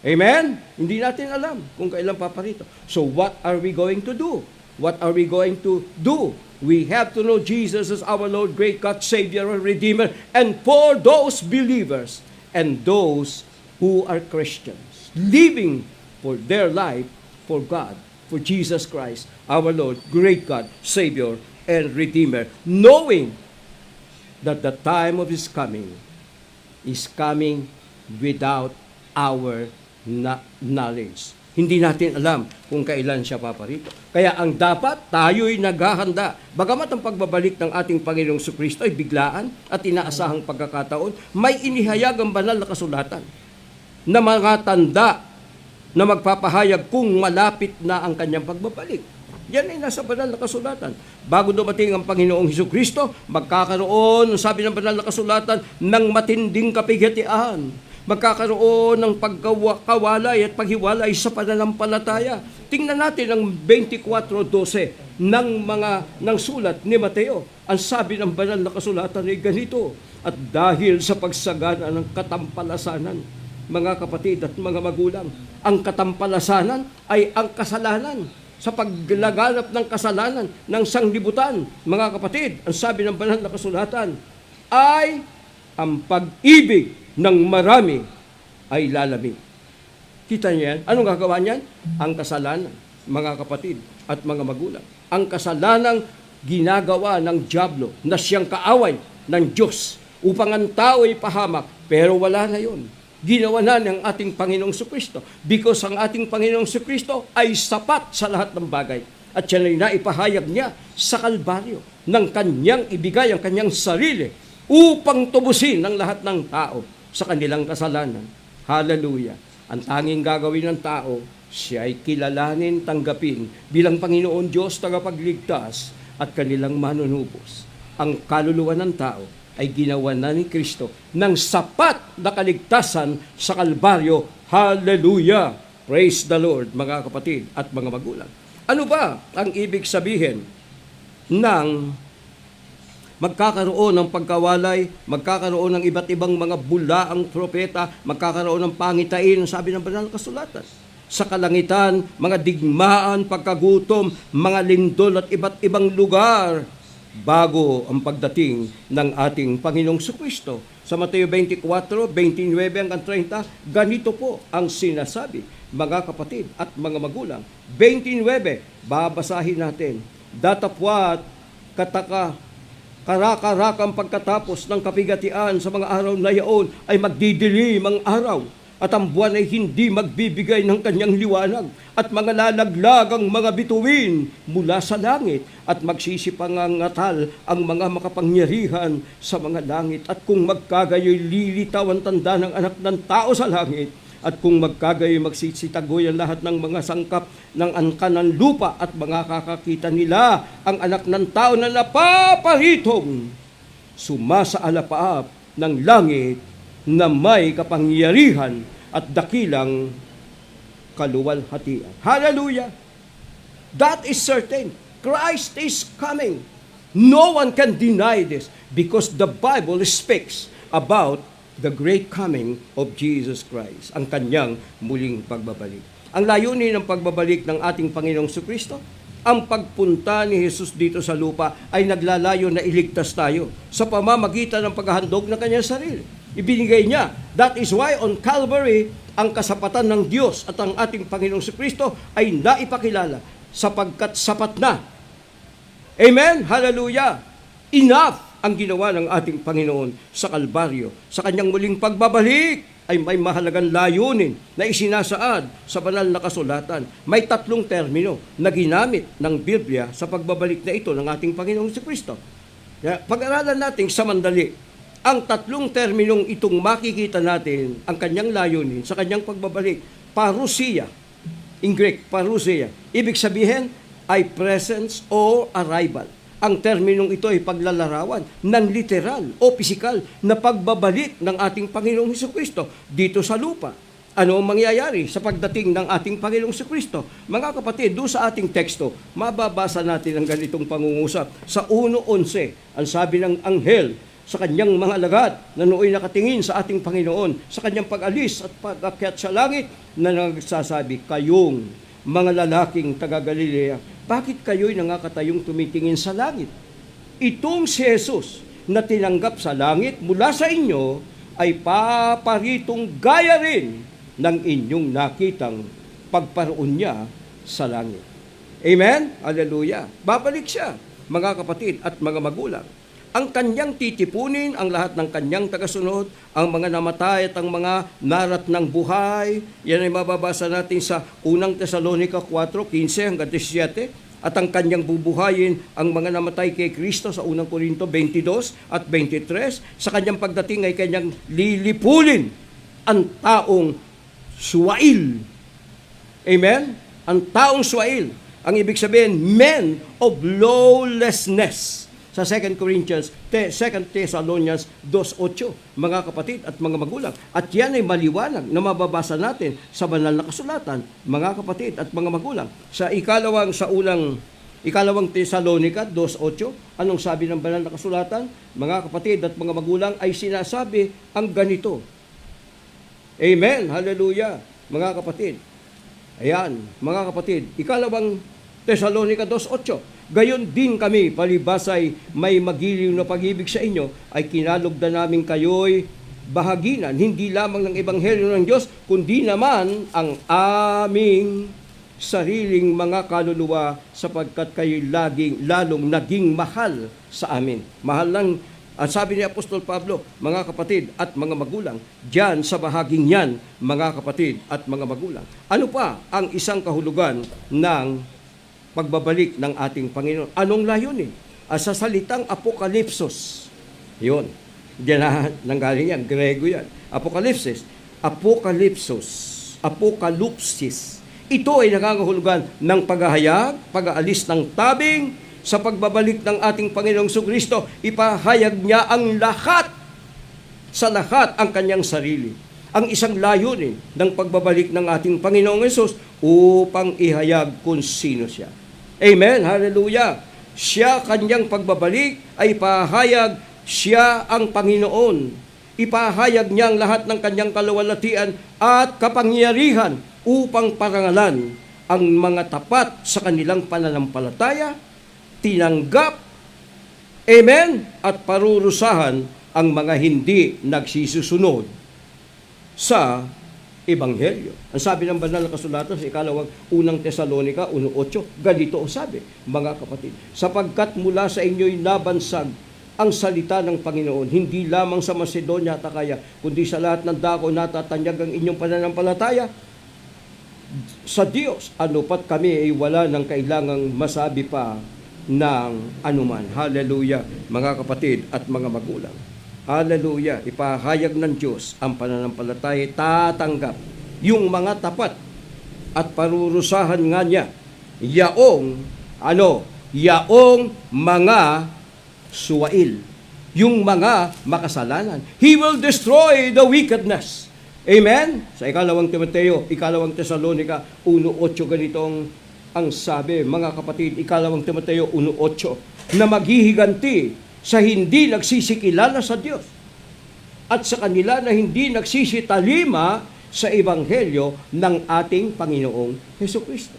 Amen? Hindi natin alam kung kailan paparito. So what are we going to do? What are we going to do? We have to know Jesus as our Lord, great God, Savior, and Redeemer. And for those believers and those who are Christians, living for their life for God, for Jesus Christ, our Lord, great God, Savior, and Redeemer, knowing that the time of His coming is coming without our knowledge. Hindi natin alam kung kailan siya paparito. Kaya ang dapat, tayo'y naghahanda. Bagamat ang pagbabalik ng ating Panginoong Kristo ay biglaan at inaasahang pagkakataon, may inihayag ang banal na kasulatan na mga tanda na magpapahayag kung malapit na ang kanyang pagbabalik. Yan ay nasa banal na kasulatan. Bago dumating ang Panginoong Hesukristo, magkakaroon, sabi ng banal na kasulatan, ng matinding kapighatian. Magkakaroon ng pagkawalay at paghiwalay sa pananampalataya. Tingnan natin ang 24:12 ng sulat ni Mateo. Ang sabi ng banal na kasulatan ay ganito, at dahil sa pagsagana ng katampalasanan, mga kapatid at mga magulang. Ang katampalasanan ay ang kasalanan. Sa paglaganap ng kasalanan ng sanglibutan, mga kapatid, ang sabi ng banal na kasulatan ay ang pag-ibig ng marami ay lalamig. Kita niyo yan? Anong gagawa niyan? Ang kasalanan, mga kapatid at mga magulang. Ang kasalanang ginagawa ng dyablo na siyang kaaway ng Diyos upang ang tao ay pahamak, pero wala na yun. Ginawa na ng ating Panginoong Jesucristo because ang ating Panginoong Jesucristo ay sapat sa lahat ng bagay. At siya ay naipahayag niya sa Kalbaryo ng kanyang ibigay ang kanyang sarili upang tubusin ng lahat ng tao sa kanilang kasalanan. Hallelujah! Ang tanging gagawin ng tao, siya ay kilalanin, tanggapin bilang Panginoon Diyos, tagapagligtas at kanilang manunubos. Ang kaluluwa ng tao ay ginawa na ni Kristo ng sapat na kaligtasan sa Kalbaryo. Hallelujah! Praise the Lord, mga kapatid at mga magulang. Ano ba ang ibig sabihin ng magkakaroon ng pagkawalay, magkakaroon ng iba't ibang mga bulaang propeta, magkakaroon ng pangitain, sabi ng banal na kasulatan? Sa kalangitan, mga digmaan, pagkagutom, mga lindol at iba't ibang lugar bago ang pagdating ng ating Panginoong Jesucristo. Sa Mateo 24, 29 hanggang 30, ganito po ang sinasabi, mga kapatid at mga magulang. 29, babasahin natin. Datapwat karakarakang pagkatapos ng kapigatian sa mga araw na yaon ay magdidilim ang araw at ang buwan ay hindi magbibigay ng kanyang liwanag at mga lalaglag ang mga bituin mula sa langit at magsisipangangatal ang mga makapangyarihan sa mga langit at kung magkagayoy lilitaw ang tanda ng anak ng tao sa langit at kung magkagayoy magsisitagoy ang lahat ng mga sangkap ng angkan ng lupa at mga kakakita nila ang anak ng tao na napaparitong sumasaalapaap ng langit na may kapangyarihan at dakilang kaluwalhatian. Hallelujah! That is certain. Christ is coming. No one can deny this because the Bible speaks about the great coming of Jesus Christ, ang kanyang muling pagbabalik. Ang layunin ng pagbabalik ng ating Panginoong Jesucristo, ang pagpunta ni Jesus dito sa lupa ay naglalayo na iligtas tayo sa pamamagitan ng paghahandog ng kanyang sarili. Ibinigay niya. That is why on Calvary, ang kasapatan ng Diyos at ang ating Panginoong Jesucristo ay naipakilala sapagkat sapat na. Amen? Hallelujah! Enough ang ginawa ng ating Panginoon sa Kalbaryo. Sa kanyang muling pagbabalik ay may mahalagang layunin na isinasaad sa banal na kasulatan. May 3 termino na ginamit ng Biblia sa pagbabalik na ito ng ating Panginoong Jesucristo. Pag-aralan natin sa mandali. Ang 3 terminong itong makikita natin, ang kanyang layunin sa kanyang pagbabalik, parousia, in Greek, parousia. Ibig sabihin ay presence or arrival. Ang terminong ito ay paglalarawan ng literal o pisikal na pagbabalik ng ating Panginoong Jesucristo dito sa lupa. Ano ang mangyayari sa pagdating ng ating Panginoong Jesucristo? Mga kapatid, doon sa ating teksto, mababasa natin ang ganitong pangungusap. Sa 1:11, ang sabi ng anghel sa kanyang mga alagad na nooy nakatingin sa ating Panginoon, sa kanyang pag-alis at pag-akyat sa langit, na nagsasabi, kayong mga lalaking taga-Galilea, bakit kayo'y nangakatayong tumitingin sa langit? Itong si Jesus na tinanggap sa langit mula sa inyo ay paparitong gaya rin ng inyong nakitang pagparoon niya sa langit. Amen? Hallelujah. Babalik siya, mga kapatid at mga magulang. Ang kanyang titipunin ang lahat ng kanyang tagasunod, ang mga namatay at ang mga narat ng buhay. Yan ay mababasa natin sa 1 Tesalonica 4:15 hanggang 17. At ang kanyang bubuhayin ang mga namatay kay Kristo sa 1 Corinto 22 at 23. Sa kanyang pagdating ay kanyang lilipulin ang taong suwail. Amen? Ang taong suwail. Ang ibig sabihin, men of lawlessness. Sa 2 Thessalonians 2:8, mga kapatid at mga magulang. At yan ay maliwanag na mababasa natin sa banal na kasulatan, mga kapatid at mga magulang. Sa ikalawang Thessalonica 2:8, anong sabi ng banal na kasulatan? Mga kapatid at mga magulang, ay sinasabi ang ganito. Amen. Hallelujah. Mga kapatid. Ayan, mga kapatid. Ikalawang Tesalonica 2:8. Gayon din kami, palibasay may magiliw na pag-ibig sa inyo, ay kinalugdan namin kayo'y bahaginan, hindi lamang ng Ebanghelyo ng Diyos, kundi naman ang aming sariling mga kaluluwa, sapagkat kayo lalong naging mahal sa amin. Mahal lang, ang sabi ni Apostol Pablo, mga kapatid at mga magulang, diyan sa bahaging yan, mga kapatid at mga magulang. Ano pa ang isang kahulugan ng pagbabalik ng ating Panginoon? Anong layunin? Sa salitang apokalipsos. Yun. Diyan na nanggaling yan. Grego yan. Apokalipsis. Apokalipsos. Apokalupsis. Ito ay nakakahulugan ng paghahayag, pag-aalis ng tabing, sa pagbabalik ng ating Panginoong Jesucristo. Ipahayag niya ang lahat, sa lahat ang kanyang sarili. Ang isang layunin ng pagbabalik ng ating Panginoong Hesus upang ihayag kung sino siya. Amen. Hallelujah. Siya, kanyang pagbabalik ay pahayag siya ang Panginoon. Ipahayag niya ang lahat ng kanyang kaluwalhatian at kapangyarihan upang parangalan ang mga tapat sa kanilang pananampalataya, tinanggap, amen, at parurusahan ang mga hindi nagsisusunod sa Ebanghelyo. Ang sabi ng banal na kasulatan sa ikalawang unang Tesalonica 1:8, ganito ang sabi, mga kapatid, sapagkat mula sa inyo'y nabansag ang salita ng Panginoon, hindi lamang sa Macedonia at Akaya, kundi sa lahat ng dako natatanyag ang inyong pananampalataya sa Diyos. Ano pat kami ay wala ng kailangang masabi pa ng anuman. Hallelujah, mga kapatid at mga magulang. Hallelujah. Ipahayag ng Diyos ang pananampalataya, tatanggap yung mga tapat at parurusahan nga niya yaong mga suwail, yung mga makasalanan. He will destroy the wickedness. Amen? Sa ikalawang Timoteo, ikalawang Tesalonica 1:8, ganitong ang sabi, mga kapatid, ikalawang Timoteo 1:8, na maghihiganti sa hindi nagsisikilala sa Diyos at sa kanila na hindi nagsisitalima sa Ebanghelyo ng ating Panginoong Jesucristo.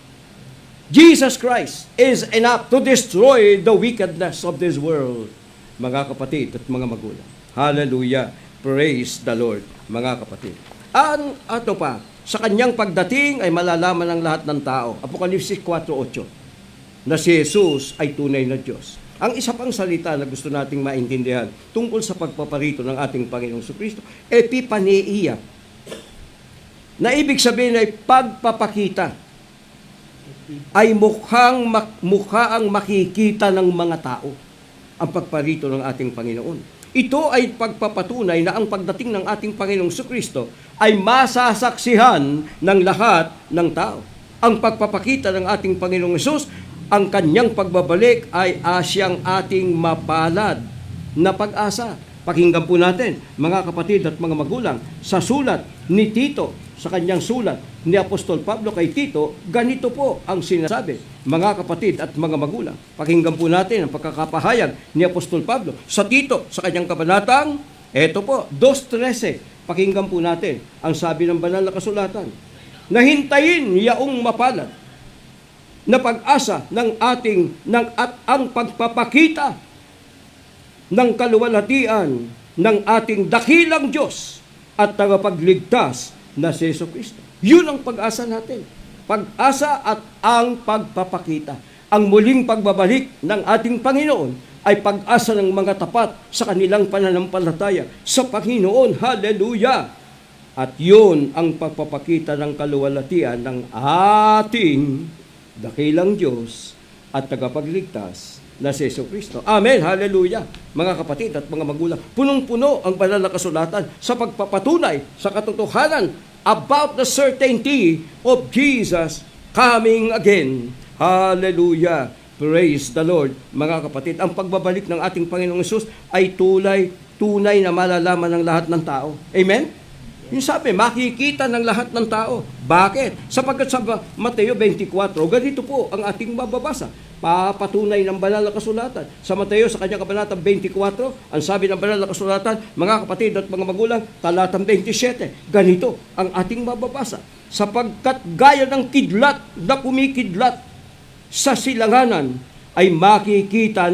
Jesus Christ is enough to destroy the wickedness of this world, mga kapatid at mga magulang. Hallelujah. Praise the Lord, mga kapatid. Ang ato pa, sa kanyang pagdating ay malalaman ng lahat ng tao. Apokalipsis 4:8, na si Jesus ay tunay na Diyos. Ang isa pang salita na gusto nating maintindihan tungkol sa pagpaparito ng ating Panginoong Jesucristo, epipaneia, na ibig sabihin ay pagpapakita, ay mukha ang makikita ng mga tao ang pagparito ng ating Panginoon. Ito ay pagpapatunay na ang pagdating ng ating Panginoong Jesucristo ay masasaksihan ng lahat ng tao. Ang pagpapakita ng ating Panginoong Hesus, ang kanyang pagbabalik ay asyang ating mapalad na pag-asa. Pakinggan po natin, mga kapatid at mga magulang, sa sulat ni Tito, sa kanyang sulat ni Apostol Pablo kay Tito, ganito po ang sinasabi, mga kapatid at mga magulang. Pakinggan po natin ang pagkakapahayag ni Apostol Pablo sa Tito, sa kanyang kabanatang, eto po, 2:13. Pakinggan po natin ang sabi ng banal na kasulatan, na hintayin yaong mapalad na pag-asa ng at ang pagpapakita ng kaluwalhatian ng ating dakilang Diyos at tagapagligtas na si Jesucristo. Yun ang pag-asa natin. Pag-asa at ang pagpapakita. Ang muling pagbabalik ng ating Panginoon ay pag-asa ng mga tapat sa kanilang pananampalataya sa Panginoon. Hallelujah! At yun ang pagpapakita ng kaluwalhatian ng ating dakilang Diyos at tagapagligtas na si Jesucristo. Amen. Hallelujah. Mga kapatid at mga magulang, punong-puno ang banal na kasulatan sa pagpapatunay sa katotohanan about the certainty of Jesus coming again. Hallelujah. Praise the Lord. Mga kapatid, ang pagbabalik ng ating Panginoong Hesus ay tunay na malalaman ng lahat ng tao. Amen? Yung sabi, makikita ng lahat ng tao. Bakit? Sapagkat sa Mateo 24, ganito po ang ating mababasa. Papatunay ng banal na kasulatan. Sa Mateo, sa kanyang kabanatang 24, ang sabi ng banal na kasulatan, mga kapatid at mga magulang, talatang 27, ganito ang ating mababasa. Sapagkat gaya ng kidlat na kumikidlat sa silanganan, ay nakikita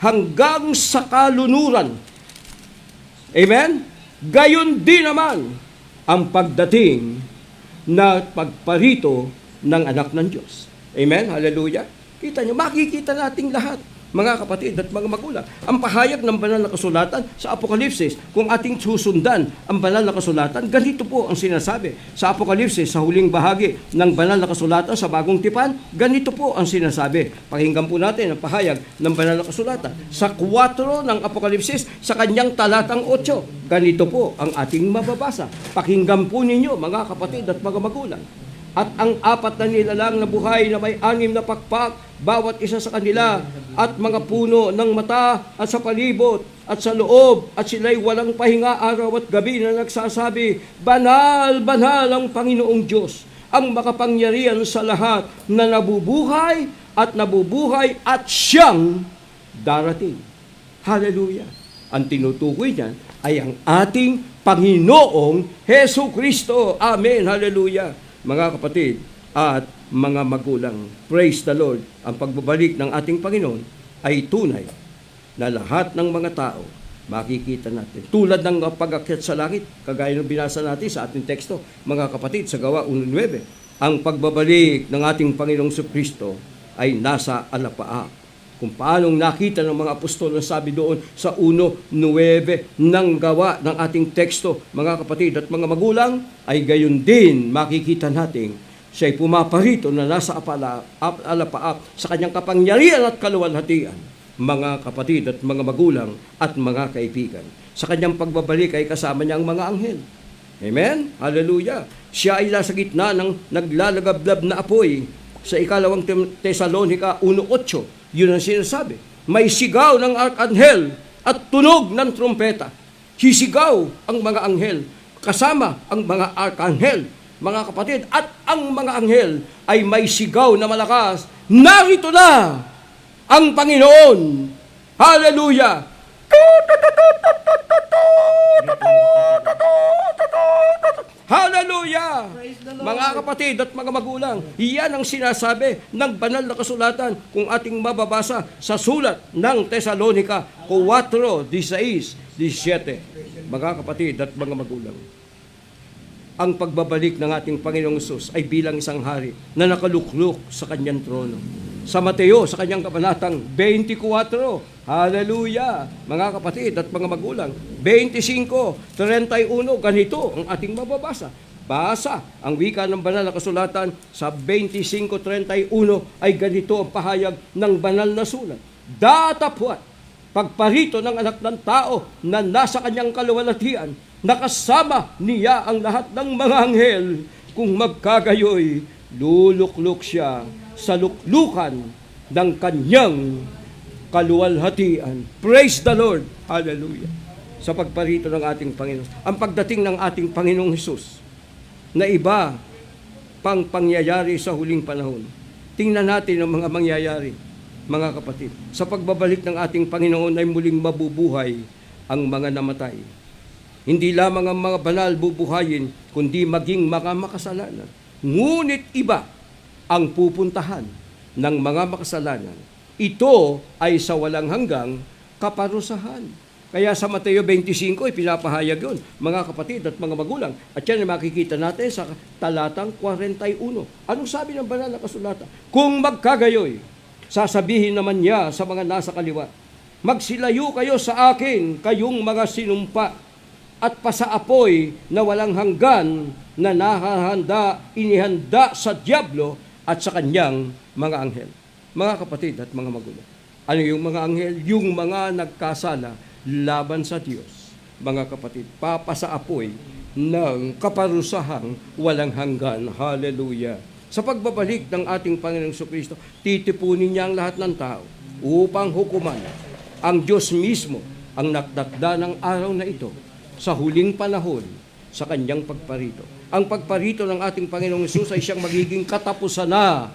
hanggang sa kalunuran. Amen? Gayon din naman ang pagdating na pagparito ng anak ng Diyos. Amen? Hallelujah. Kita nyo, makikita nating lahat, mga kapatid at mga magulang. Ang pahayag ng banal na kasulatan sa Apokalipsis, kung ating susundan ang banal na kasulatan, ganito po ang sinasabi. Sa Apokalipsis, sa huling bahagi ng banal na kasulatan sa Bagong Tipan, ganito po ang sinasabi. Pakinggan po natin ang pahayag ng banal na kasulatan. Sa 4 ng Apokalipsis, sa kanyang talatang 8, ganito po ang ating mababasa. Pakinggan po ninyo, mga kapatid at mga magulang. At ang 4 na nilalang na buhay na may 6 na pakpak, bawat isa sa kanila, at mga puno ng mata at sa palibot at sa loob, at sila'y walang pahinga araw at gabi na nagsasabi, Banal, banal ang Panginoong Diyos, ang makapangyarihan sa lahat na nabubuhay at siyang darating. Hallelujah. Ang tinutukoy niyan ay ang ating Panginoong Hesu Kristo. Amen. Hallelujah. Mga kapatid at mga magulang, praise the Lord, ang pagbabalik ng ating Panginoon ay tunay na lahat ng mga tao makikita natin. Tulad ng pag-akyat sa langit, kagaya ng binasa natin sa ating teksto, mga kapatid, sa Gawa 1:9, ang pagbabalik ng ating Panginoong Kristo ay nasa alapaap. Kung paanong nakita ng mga apostol na sabi doon sa 1:9 ng Gawa ng ating teksto, mga kapatid at mga magulang, ay gayon din makikita natin siya'y pumaparito na nasa alapaap sa kanyang kapangyarihan at kaluwalhatian, mga kapatid at mga magulang at mga kaibigan. Sa kanyang pagbabalik ay kasama niya ang mga anghel. Amen? Hallelujah! Siya ay nasa gitna ng naglalagablab na apoy. Sa 2 Tesalonica 1:8, yun ang sinasabi. May sigaw ng arkanghel at tunog ng trompeta. Sisigaw ang mga anghel, kasama ang mga arkanghel, mga kapatid, at ang mga anghel ay may sigaw na malakas, narito na ang Panginoon. Hallelujah! Hallelujah! Mga kapatid at mga magulang, iyan ang sinasabi ng banal na kasulatan kung ating mababasa sa sulat ng Tesalonica 4:16-17. Mga kapatid at mga magulang, ang pagbabalik ng ating Panginoong Hesus ay bilang isang hari na nakaluklok sa kanyang trono. Sa Mateo, sa kanyang kabanatang 24, hallelujah, mga kapatid at mga magulang, 25:31, ganito ang ating mababasa. Basa ang wika ng banal na kasulatan sa 25:31 ay ganito ang pahayag ng banal na sulat. Datapwat, pagparito ng anak ng tao na nasa kanyang kaluwalhatian, nakasama niya ang lahat ng mga anghel, kung magkagayoy, luluklok siya sa luklukan ng kanyang kaluwalhatian. Praise the Lord! Hallelujah! Sa pagparito ng ating Panginoon. Ang pagdating ng ating Panginoong Hesus na iba pang pangyayari sa huling panahon. Tingnan natin ang mga mangyayari, mga kapatid. Sa pagbabalik ng ating Panginoon ay muling mabubuhay ang mga namatay. Hindi lamang ang mga banal bubuhayin, kundi maging mga makasalanan. Ngunit iba ang pupuntahan ng mga makasalanan. Ito ay sa walang hanggang kaparusahan. Kaya sa Mateo 25 ay pinapahayag yun, mga kapatid at mga magulang. At yan ay makikita natin sa talatang 41. Anong sabi ng banal na kasulatan? Kung magkagayoy, sasabihin naman niya sa mga nasa kaliwa, magsilayo kayo sa akin, kayong mga sinumpa, at pasaapoy na walang hanggan na inihanda sa dyablo at sa kanyang mga anghel. Mga kapatid at mga magulang. Ano yung mga anghel? Yung mga nagkasala laban sa Diyos. Mga kapatid, papasaapoy ng kaparusahang walang hanggan. Hallelujah! Sa pagbabalik ng ating Panginoong Jesucristo, titipunin niya ang lahat ng tao upang hukuman. Ang Diyos mismo ang nakdakda ng araw na ito sa huling panahon sa kanyang pagparito. Ang pagparito ng ating Panginoong Hesus ay siyang magiging katapusan na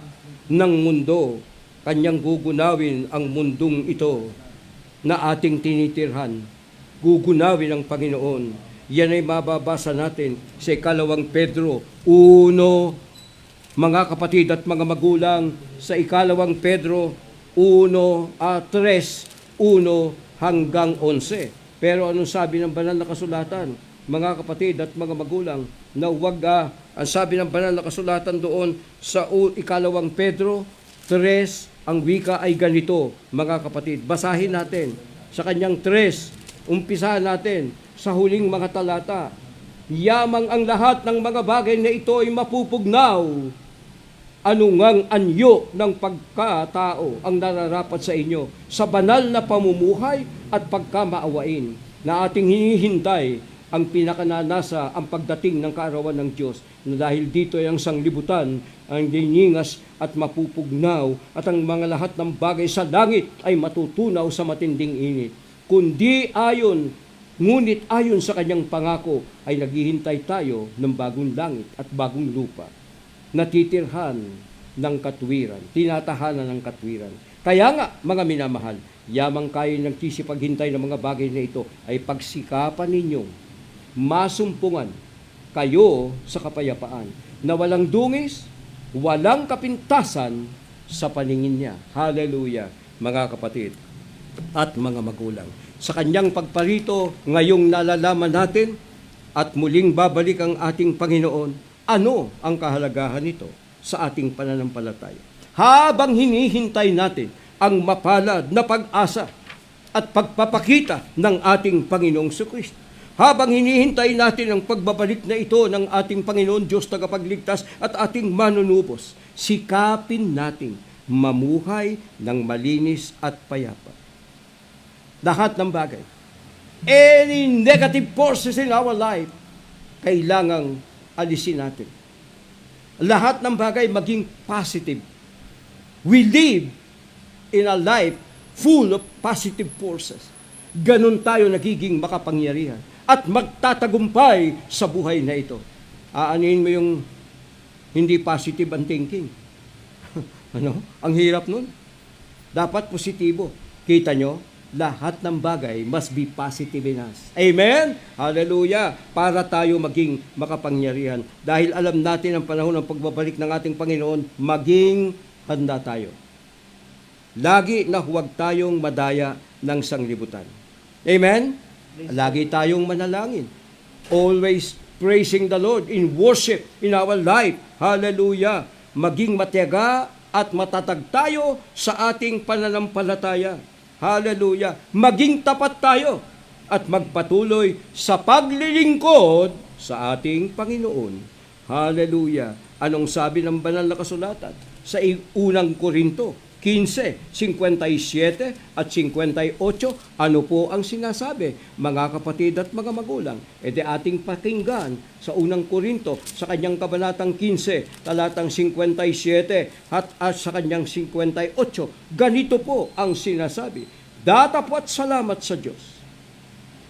ng mundo. kanyang gugunawin ang mundong ito na ating tinitirhan. Gugunawin ang Panginoon. Yan ay mababasa natin sa 2 Pedro 1, mga kapatid at mga magulang, sa 2 Pedro 3, 1 hanggang 11. Pero anong sabi ng banal na kasulatan, mga kapatid at mga magulang, na huwag, ang sabi ng banal na kasulatan doon sa 2 Pedro 3, ang wika ay ganito, mga kapatid. Basahin natin sa kanyang 3, umpisahan natin sa huling mga talata. Yamang ang lahat ng mga bagay na ito ay mapupugnaw. Anungang anyo ng pagkatao ang nararapat sa inyo sa banal na pamumuhay at pagkamaawain na ating hinihintay ang pinakananasa ang pagdating ng kaarawan ng Diyos, na dahil dito ay ang sanglibutan ang diningas at mapupugnaw at ang mga lahat ng bagay sa langit ay matutunaw sa matinding init. Ngunit ayon sa kanyang pangako ay naghihintay tayo ng bagong langit at bagong lupa, natitirhan ng katwiran, tinatahanan ng katwiran. Kaya nga, mga minamahal, yamang kayo nagsisipaghintay ng mga bagay na ito ay pagsikapan ninyong masumpungan kayo sa kapayapaan na walang dungis, walang kapintasan sa paningin niya. Hallelujah, mga kapatid at mga magulang. Sa kanyang pagparito, ngayong nalalaman natin at muling babalik ang ating Panginoon, ano ang kahalagahan nito sa ating pananampalataya? Habang hinihintay natin ang mapalad na pag-asa at pagpapakita ng ating Panginoong Kristo, habang hinihintay natin ang pagbabalik na ito ng ating Panginoon Diyos tagapagligtas at ating manunubos, sikapin nating mamuhay ng malinis at payapa. Lahat ng bagay, any negative forces in our life, kailangang alisin natin. Lahat ng bagay maging positive. We live in a life full of positive forces. Ganon tayo nagiging makapangyarihan at magtatagumpay sa buhay na ito. Aanin mo yung hindi positive ang thinking. Ano? Ang hirap nun. Dapat positibo. Kita nyo? Lahat ng bagay must be positive in us. Amen? Hallelujah! Para tayo maging makapangyarihan. Dahil alam natin ang panahon ng pagbabalik ng ating Panginoon, maging handa tayo. Lagi na huwag tayong madaya ng sanglibutan. Amen? Lagi tayong manalangin. Always praising the Lord in worship in our life. Hallelujah! Maging matiyaga at matatag tayo sa ating pananampalataya. Hallelujah! Maging tapat tayo at magpatuloy sa paglilingkod sa ating Panginoon. Hallelujah! Anong sabi ng banal na kasulatan? Sa unang Korinto 15, 57 at 58, ano po ang sinasabi, mga kapatid at mga magulang? E di ating pakinggan sa unang Korinto, sa kanyang kabanatang 15, talatang 57 at sa kanyang 58, ganito po ang sinasabi, datapwat salamat sa Diyos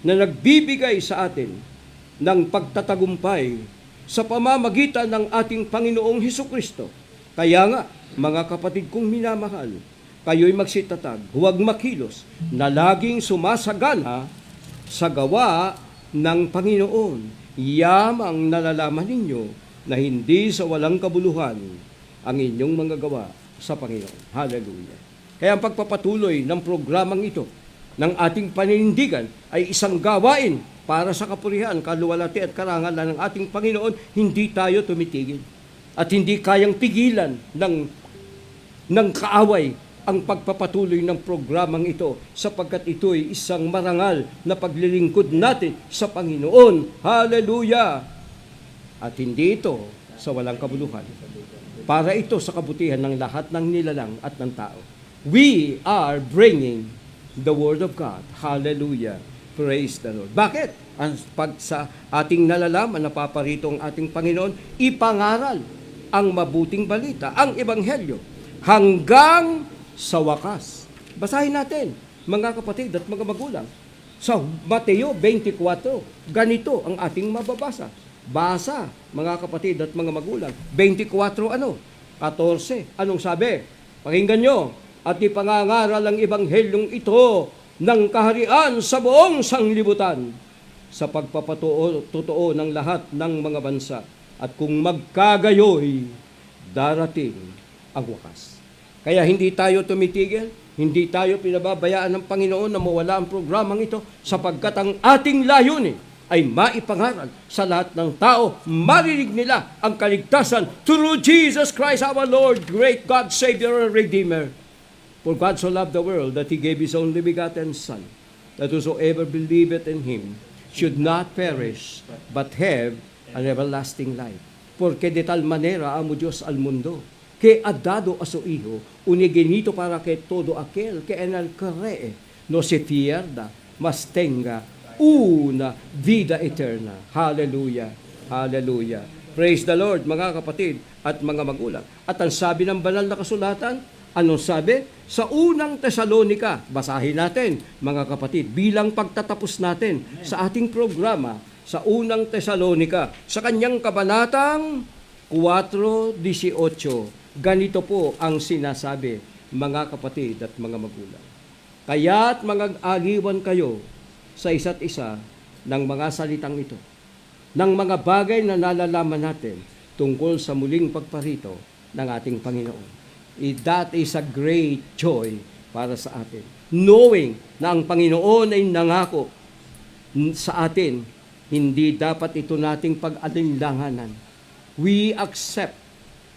na nagbibigay sa atin ng pagtatagumpay sa pamamagitan ng ating Panginoong Hesukristo. Kaya nga, mga kapatid kong minamahal, kayo'y magsitatag, huwag makilos, na laging sumasagana sa gawa ng Panginoon. Yamang nalalaman ninyo na hindi sa walang kabuluhan ang inyong mga gawa sa Panginoon. Hallelujah! Kaya ang pagpapatuloy ng programang ito, ng ating paninindigan, ay isang gawain para sa kapurihan, kaluwalhati at karangalan ng ating Panginoon. Hindi tayo tumitigil at hindi kayang pigilan ng kaaway ang pagpapatuloy ng programang ito, sapagkat ito'y isang marangal na paglilingkod natin sa Panginoon. Hallelujah! At hindi ito sa walang kabuluhan. Para ito sa kabutihan ng lahat ng nilalang at ng tao. We are bringing the Word of God. Hallelujah! Praise the Lord. Bakit? Pag sa ating nalalaman, napaparito ang ating Panginoon, ipangaral ang mabuting balita, ang ebanghelyo, hanggang sa wakas. Basahin natin, mga kapatid at mga magulang. Sa Mateo 24, ganito ang ating mababasa. Basa, mga kapatid at mga magulang. 24 14. Anong sabi? Pakinggan nyo. at ipangangaral ang ebanghelyong ito ng kaharian sa buong sanglibutan sa pagpapatotoo ng lahat ng mga bansa. At kung magkagayoy, darating ang wakas. Kaya hindi tayo tumitigil, hindi tayo pinababayaan ng Panginoon na mawala ang programang ito sapagkat ang ating layunin ay maipangaral sa lahat ng tao, marinig nila ang kaligtasan through Jesus Christ our Lord, great God, Savior, and Redeemer. For God so loved the world that He gave His only begotten Son, that whosoever believeth in Him should not perish, but have an everlasting life. Porque de tal manera amo Dios al mundo, que ha dado a su Hijo unigenito para que todo aquel que en él cree no se pierda, mas tenga una vida eterna. Hallelujah. Hallelujah. Praise the Lord, mga kapatid at mga magulang. At ang sabi ng banal na kasulatan, anong sabi? Sa unang Tesalonika, basahin natin, mga kapatid, bilang pagtatapos natin sa ating programa, sa unang Tesalonika, sa kanyang kabanatang 4:18. Ganito po ang sinasabi, mga kapatid at mga magulang. Kaya't mag-agiwan kayo sa isa't isa ng mga salitang ito, ng mga bagay na nalalaman natin tungkol sa muling pagparito ng ating Panginoon. That is a great joy para sa atin. Knowing na ang Panginoon ay nangako sa atin, hindi dapat ito nating pag-alinlanganan. We accept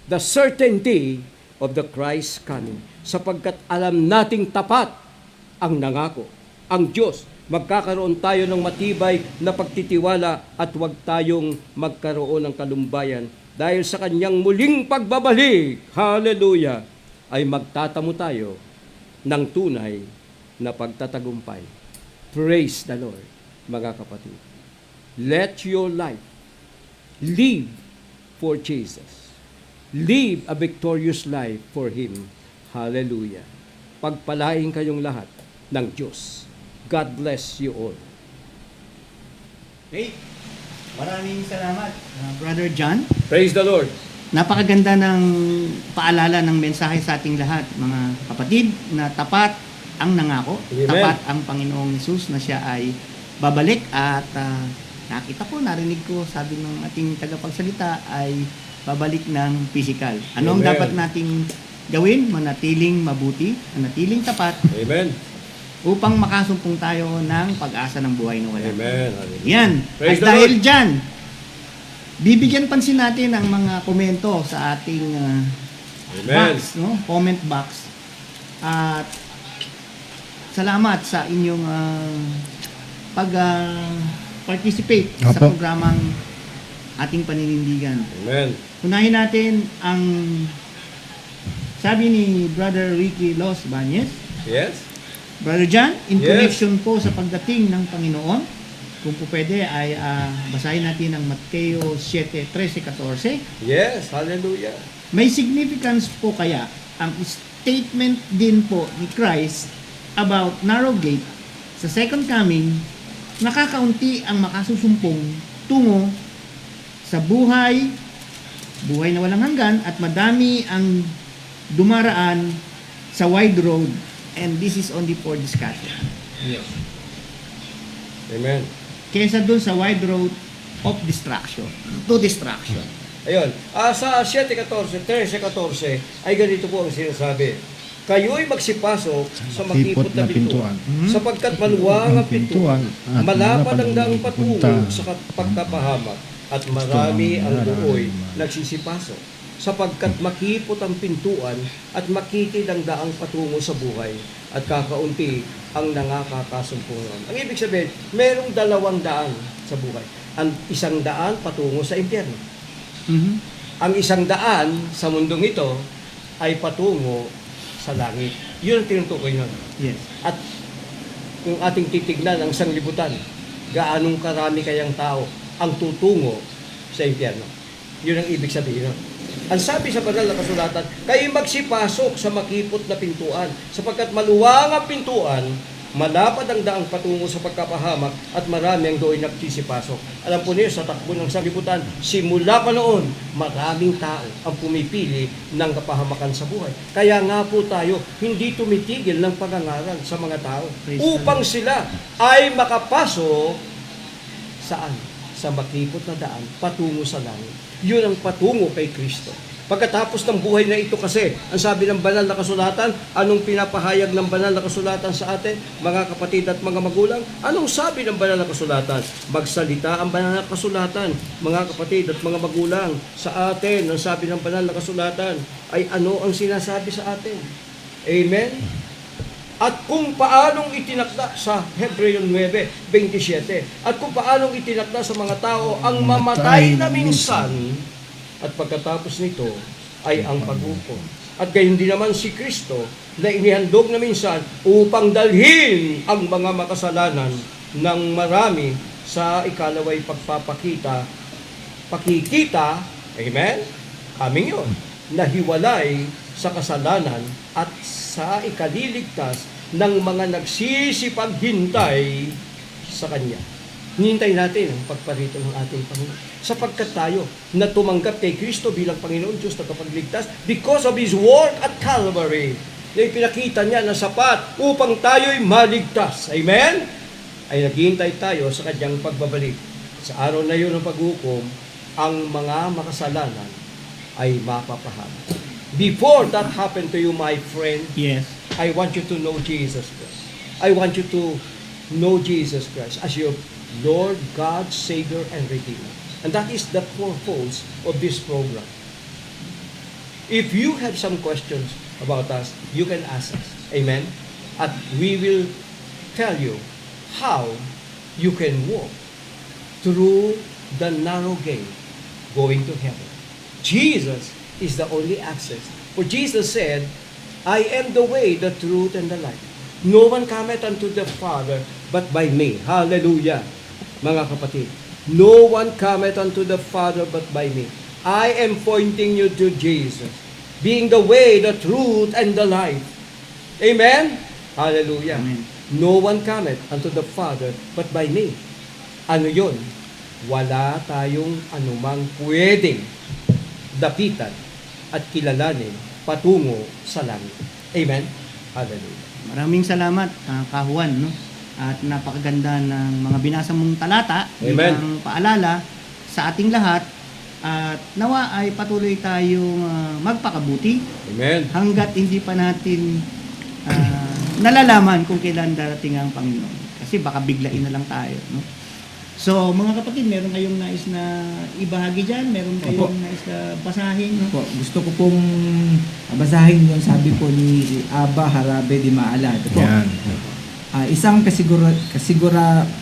the certainty of the Christ coming, sapagkat alam nating tapat ang nangako, ang Diyos. Magkakaroon tayo ng matibay na pagtitiwala at huwag tayong magkaroon ng kalumbayan dahil sa kanyang muling pagbabalik, hallelujah, ay magtatamo tayo ng tunay na pagtatagumpay. Praise the Lord, mga kapatid. Let your life live for Jesus. Live a victorious life for Him. Hallelujah. Pagpalain kayong lahat ng Diyos. God bless you all. Okay. Maraming salamat, Brother John. Praise the Lord. Napakaganda ng paalala ng mensahe sa ating lahat, mga kapatid, na tapat ang nangako, Amen. tapat ang Panginoong Hesus na siya ay babalik at nakita ko, narinig ko, sabi ng ating tagapagsalita ay babalik ng physical. Ano ang Amen. dapat nating gawin? Manatiling mabuti, manatiling tapat Amen. upang makasumpong tayo ng pag-asa ng buhay na wala. Amen. Yan. Praise At the dahil Lord. dyan, bibigyan pansin natin ang mga komento sa ating Amen. box, no? Comment box. At salamat sa inyong participate sa Opo. programang ating paninindigan. Amen. Unahin natin ang sabi ni Brother Ricky Los Bañez. Yes. Brother John, in Yes. connection po sa pagdating ng Panginoon, kung po pwede ay basahin natin ang Mateo 7:13-14. Yes. Hallelujah. May significance po kaya ang statement din po ni Christ about narrow gate sa second coming, nakakaunti ang makasusumpong tungo sa buhay na walang hanggan at madami ang dumaraan sa wide road, and this is only for discussion. Yes. Amen. Kesa dun sa wide road of distraction, to distraction. Ayun. Sa 7:14, 13:14 ay ganito po ang sinasabi. Kayo'y magsipasok sa makipot na pintuan, sapagkat maluwang ang pintuan, malapad ang daang patungo sa pagkapahamak, at marami ang buoy nagsisipasok, sapagkat makipot ang pintuan at makitid ang daang patungo sa buhay, at kakaunti ang nangakakasumpungan. Ang ibig sabihin, merong 2 daan sa buhay. Ang 1 daan patungo sa impyerno. Ang 1 daan sa mundong ito ay patungo sa langit. Yun ang tinutukoy nun. Yes. At kung ating titignan ang sanglibutan, gaanong karami kayang tao ang tutungo sa impyerno. Yun ang ibig sabihin nun. Ang sabi sa banal na kasulatan, kayo magsipasok sa makipot na pintuan, sapagkat maluwang ang pintuan Malapad ang daang patungo sa pagkapahamak at marami ang doon nagsisipasok. Alam po niyo, sa takbo ng sanlibutan, simula pa noon, maraming tao ang pumipili ng kapahamakan sa buhay. Kaya nga po tayo, hindi tumitigil ng pagangaral sa mga tao upang sila ay makapasok saan? Sa makipot na daan, patungo sa langit. Yun ang patungo kay Kristo. Pagkatapos ng buhay na ito kasi, ang sabi ng banal na kasulatan, anong pinapahayag ng banal na kasulatan sa atin, mga kapatid at mga magulang? Anong sabi ng banal na kasulatan? Magsalita ang banal na kasulatan, mga kapatid at mga magulang, sa atin. Ang sabi ng banal na kasulatan ay ano ang sinasabi sa atin. Amen? At kung paanong itinakda sa Hebreo 9:27, at kung paanong itinakda sa mga tao ang mamatay na minsan, at pagkatapos nito ay ang pag-upo. At gayon din naman si Kristo na inihandog na minsan upang dalhin ang mga makasalanan ng marami sa ikalaway pakikita, amen? Aming yun, nahiwalay sa kasalanan at sa ikaliligtas ng mga nagsisipaghintay sa Kanya. Hinintay natin ang pagparito ng ating Panginoon. Sapagkat tayo na tumanggap kay Kristo bilang Panginoon Diyos na kapagligtas because of His work at Calvary, na ipinakita niya na sapat upang tayo'y maligtas. Amen? Ay naghihintay tayo sa Kanyang pagbabalik. Sa araw na yun ng paghukom, ang mga makasalanan ay mapapahamak. Before that happened to you, my friend, Yes. I want you to know Jesus Christ. I want you to know Jesus Christ as your Lord, God, Savior, and Redeemer. And that is the purpose of this program. If you have some questions about us, you can ask us. Amen? At we will tell you how you can walk through the narrow gate going to heaven. Jesus is the only access. For Jesus said, I am the way, the truth, and the life. No one cometh unto the Father but by me. Hallelujah, mga kapatid. No one cometh unto the Father but by me. I am pointing you to Jesus, being the way, the truth, and the life. Amen? Hallelujah. Amen. No one cometh unto the Father but by me. Ano yun? Wala tayong anumang pwedeng dapitan at kilalanin patungo sa langit. Amen? Hallelujah. Maraming salamat, Kahuan, no? At napakaganda ng mga binasa mong talata, Amen. bilang paalala sa ating lahat. At nawa ay patuloy tayong magpakabuti Amen. hanggat hindi pa natin nalalaman kung kailan darating ang Panginoon. Kasi baka biglain na lang tayo, no? So, mga kapatid, meron kayong nais na ibahagi dyan? Meron kayong nais na basahin? No? Po, gusto ko pong basahin yung sabi po ni Aba Harabe di Maala. Ito po. Isang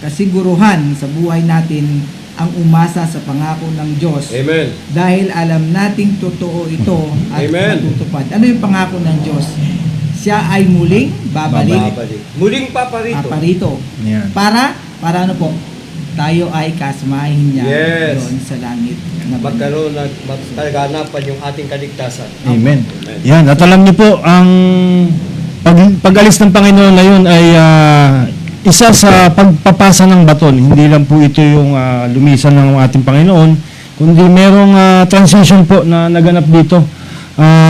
kasiguruhan sa buhay natin ang umasa sa pangako ng Diyos. Amen. Dahil alam nating totoo ito at Amen. matutupad. Ano yung pangako ng Diyos? Siya ay muling babalik. Muling paparito. Paparito. Para ano po? Tayo ay kasamahin niya Yes. doon sa langit. Na Magkaroon na magkaganapan yung ating kaligtasan. Amen. Yan, at alam niyo po, ang pag-alis ng Panginoon na yun ay isa sa pagpapasa ng baton. Hindi lang po ito yung lumisan ng ating Panginoon, kundi merong transition po na naganap dito.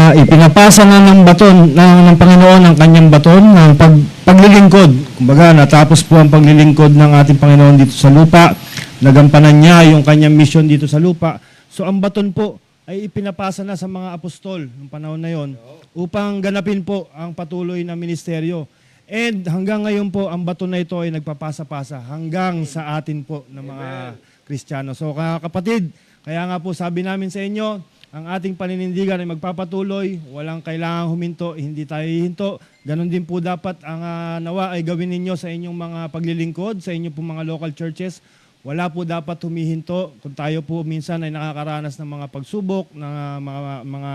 Ipinapasa na ng baton ng Panginoon ang kanyang baton ng paglilingkod. Kumbaga, natapos po ang paglilingkod ng ating Panginoon dito sa lupa. Nagampanan niya yung kanyang mission dito sa lupa. So ang baton po ay ipinapasa na sa mga apostol ng panahon na yon upang ganapin po ang patuloy na ministeryo. And hanggang ngayon po, ang baton na ito ay nagpapasa-pasa hanggang sa atin po ng mga Kristiyano. So kapatid, kaya nga po sabi namin sa inyo, ang ating paninindigan ay magpapatuloy, walang kailangang huminto, hindi tayo hihinto. Ganon din po dapat ang nawa ay gawin ninyo sa inyong mga paglilingkod, sa inyong po mga local churches. Wala po dapat humihinto. Kung tayo po minsan ay nakakaranas ng mga pagsubok, ng mga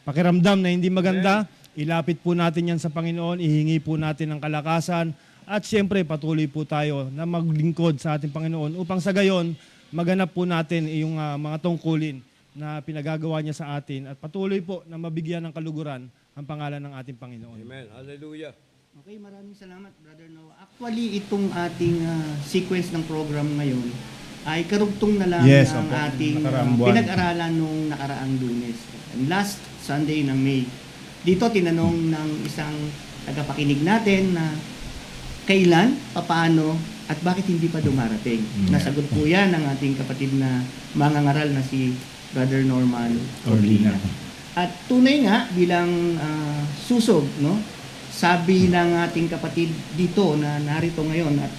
pakiramdam na hindi maganda, ilapit po natin yan sa Panginoon, ihingi po natin ng kalakasan, at siyempre patuloy po tayo na maglingkod sa ating Panginoon upang sa gayon, maganap po natin yung mga tungkulin na pinagagawa niya sa atin at patuloy po na mabigyan ng kaluguran ang pangalan ng ating Panginoon. Amen. Hallelujah. Okay, maraming salamat, Brother Noah. Actually, itong ating sequence ng program ngayon ay karugtong na lang Yes, ng opo. ating Nakaraang buwan. pinag-aralan nung nakaraang Lunes. And last Sunday ng May. Dito tinanong ng isang tagapakinig natin na kailan, papaano, at bakit hindi pa dumarating. Nasagot po yan ng ating kapatid na mangangaral na si Brother Norman Orlina. At tunay nga bilang susog, no? Sabi ng ating kapatid dito na narito ngayon at